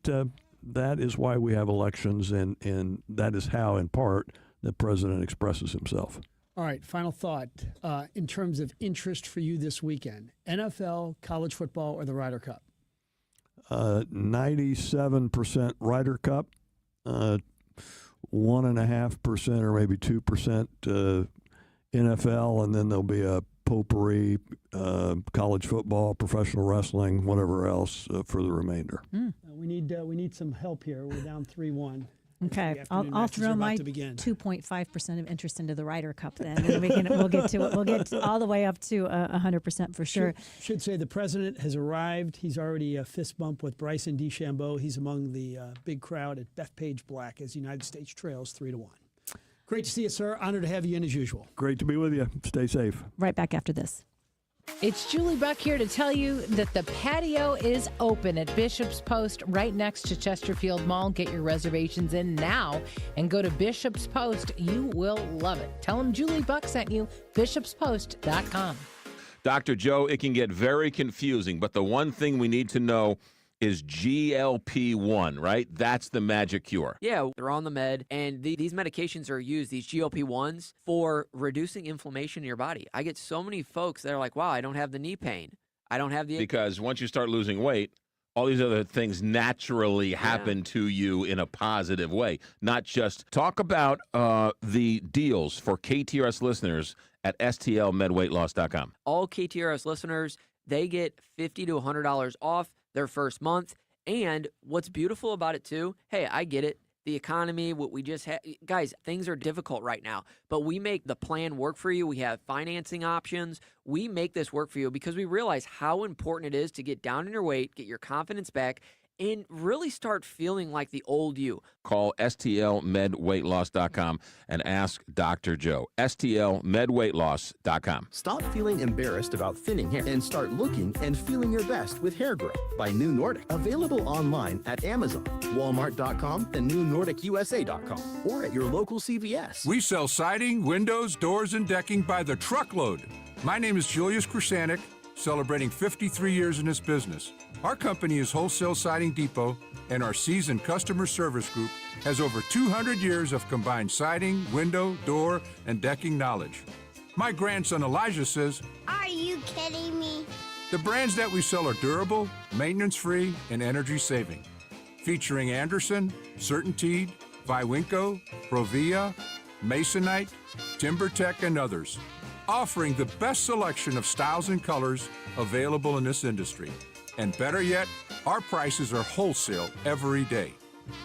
is why we have elections, and that is how, in part, the president expresses himself. All right, final thought. In terms of interest for you this weekend, NFL, college football, or the Ryder Cup? 97% Ryder Cup, 1.5% or maybe 2% NFL, and then there'll be a potpourri, college football, professional wrestling, whatever else for the remainder. We need some help here. We're down 3-1. Okay, I'll throw my 2.5% of interest into the Ryder Cup then, and we'll get to it. We'll get all the way up to 100% for sure. Should say the president has arrived. He's already a fist bump with Bryson DeChambeau. He's among the big crowd at Bethpage Black as the United States trails 3-1. Great to see you, sir. Honored to have you in as usual. Great to be with you. Stay safe. Right back after this. It's Julie Buck here to tell you that the patio is open at Bishop's Post right next to Chesterfield Mall. Get your reservations in now and go to Bishop's Post. You will love it. Tell them Julie Buck sent you, bishopspost.com. Dr. Joe, it can get very confusing, but the one thing we need to know is GLP-1, right? That's the magic cure. Yeah, they're on the med, and these medications are used, these GLP-1s, for reducing inflammation in your body. I get so many folks that are like, wow, I don't have the knee pain. I don't have the... Because once you start losing weight, all these other things naturally happen to you in a positive way. Not just talk about the deals for KTRS listeners at stlmedweightloss.com. All KTRS listeners, they get $50 to $100 off their first month. And what's beautiful about it too, hey, I get it. The economy, what we just had, guys, things are difficult right now, but we make the plan work for you. We have financing options. We make this work for you because we realize how important it is to get down in your weight, get your confidence back, and really start feeling like the old you. Call stlmedweightloss.com and ask Dr. Joe. stlmedweightloss.com. Stop feeling embarrassed about thinning hair and start looking and feeling your best with Hair Growth by New Nordic. Available online at Amazon, Walmart.com, and NewNordicUSA.com, or at your local CVS. We sell siding, windows, doors, and decking by the truckload. My name is Julius Krasanik, celebrating 53 years in this business. Our company is Wholesale Siding Depot, and our seasoned customer service group has over 200 years of combined siding, window, door, and decking knowledge. My grandson Elijah says, "Are you kidding me?" The brands that we sell are durable, maintenance-free, and energy-saving. Featuring Anderson, CertainTeed, Viwinco, Provia, Masonite, TimberTech, and others. Offering the best selection of styles and colors available in this industry. And better yet, our prices are wholesale every day.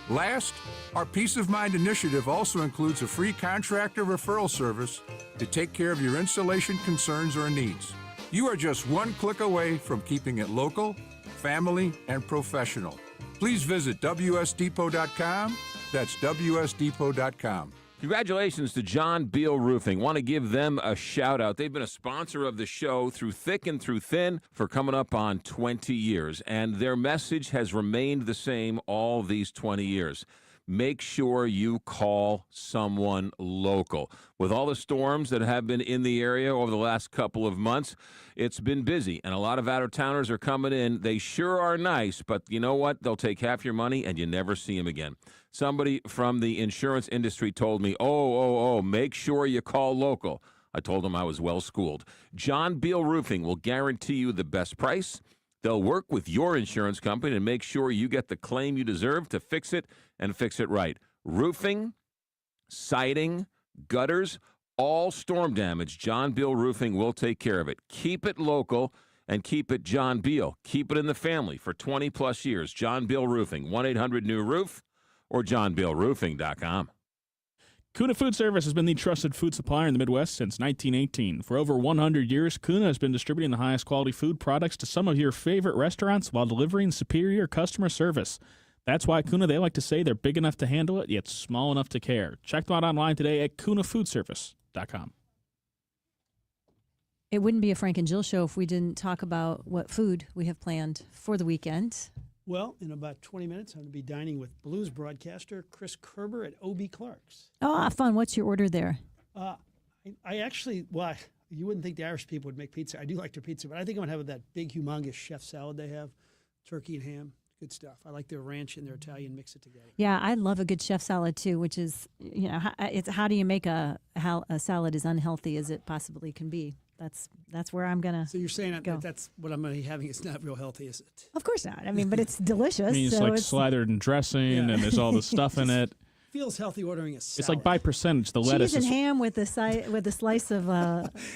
Last, our Peace of Mind initiative also includes a free contractor referral service to take care of your installation concerns or needs. You are just one click away from keeping it local, family, and professional. Please visit WSDepot.com. That's WSDepot.com. Congratulations to John Beal Roofing. Want to give them a shout out. They've been a sponsor of the show through thick and through thin for coming up on 20 years. And their message has remained the same all these 20 years. Make sure you call someone local. With all the storms that have been in the area over the last couple of months, it's been busy, and a lot of out-of-towners are coming in. They sure are nice, but you know what? They'll take half your money, and you never see them again. Somebody from the insurance industry told me, make sure you call local. I told them I was well-schooled. John Beal Roofing will guarantee you the best price. They'll work with your insurance company to make sure you get the claim you deserve to fix it and fix it right. Roofing, siding, gutters, all storm damage, John Beal Roofing will take care of it. Keep it local and keep it John Beal. Keep it in the family for 20-plus years. John Beal Roofing, 1-800-NEW-ROOF or johnbealroofing.com. Kuna Food Service has been the trusted food supplier in the Midwest since 1918. For over 100 years, Kuna has been distributing the highest quality food products to some of your favorite restaurants while delivering superior customer service. That's why Kuna, they like to say they're big enough to handle it, yet small enough to care. Check them out online today at kunafoodservice.com. It wouldn't be a Frank and Jill show if we didn't talk about what food we have planned for the weekend. Well, in about 20 minutes, I'm going to be dining with blues broadcaster Chris Kerber at O.B. Clark's. Oh, fun. What's your order there? I actually, you wouldn't think the Irish people would make pizza. I do like their pizza, but I think I'm going to have that big, humongous chef salad they have, turkey and ham. Good stuff. I like their ranch and their Italian, mix it together. Yeah, I love a good chef salad too, which is, it's how do you make a salad as unhealthy as it possibly can be? That's where I'm gonna. So you're saying that's what I'm going to be having. It's not real healthy, is it? Of course not. I mean, but it's delicious. I mean, it's like slathered in dressing, and there's all the stuff in it. Feels healthy ordering a salad. It's like by percentage. The lettuce cheese and ham with a slice of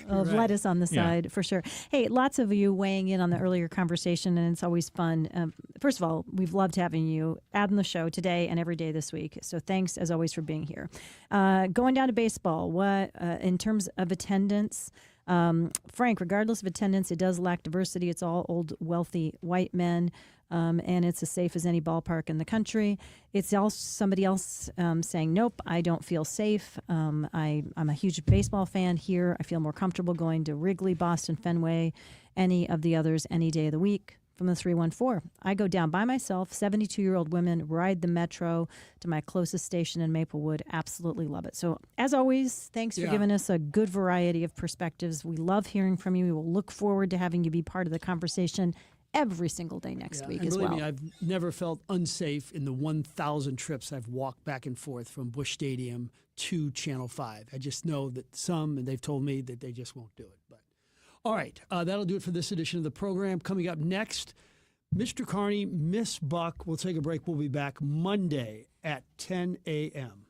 lettuce on the side, for sure. Hey, lots of you weighing in on the earlier conversation, and it's always fun. First of all, we've loved having you on the show today and every day this week. So thanks, as always, for being here. Going down to baseball, what in terms of attendance? Frank, regardless of attendance, it does lack diversity. It's all old, wealthy white men. And it's as safe as any ballpark in the country. It's also somebody else saying, nope, I don't feel safe. I'm a huge baseball fan here. I feel more comfortable going to Wrigley, Boston, Fenway, any of the others, any day of the week. From the 314, I go down by myself, 72-year-old women, ride the metro to my closest station in Maplewood. Absolutely love it. So, as always, thanks for giving us a good variety of perspectives. We love hearing from you. We will look forward to having you be part of the conversation every single day next week as well. Believe me, I've never felt unsafe in the 1,000 trips I've walked back and forth from Busch Stadium to Channel 5. I just know that some, and they've told me that they just won't do it. But all right, that'll do it for this edition of the program. Coming up next, Mr. Carney, Miss Buck. We'll take a break. We'll be back Monday at 10 a.m.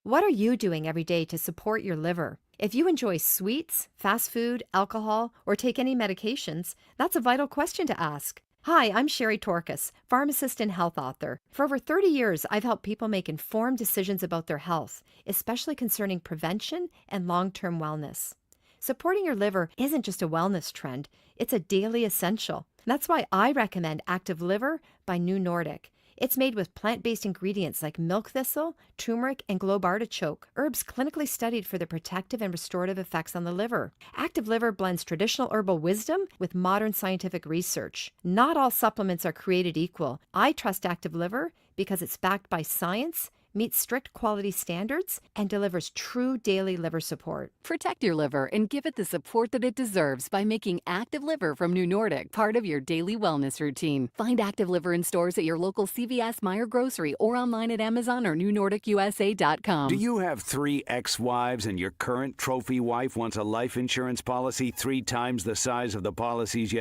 What are you doing every day to support your liver? If you enjoy sweets, fast food, alcohol, or take any medications, that's a vital question to ask. Hi, I'm Sherry Torkas, pharmacist and health author. For over 30 years, I've helped people make informed decisions about their health, especially concerning prevention and long-term wellness. Supporting your liver isn't just a wellness trend, it's a daily essential. That's why I recommend Active Liver by New Nordic. It's made with plant-based ingredients like milk thistle, turmeric, and globe artichoke, herbs clinically studied for their protective and restorative effects on the liver. Active Liver blends traditional herbal wisdom with modern scientific research. Not all supplements are created equal. I trust Active Liver because it's backed by science, meets strict quality standards, and delivers true daily liver support. Protect your liver and give it the support that it deserves by making Active Liver from New Nordic part of your daily wellness routine. Find Active Liver in stores at your local CVS, Meijer Grocery, or online at Amazon or NewNordicUSA.com. Do you have 3 ex-wives and your current trophy wife wants a life insurance policy 3 times the size of the policies you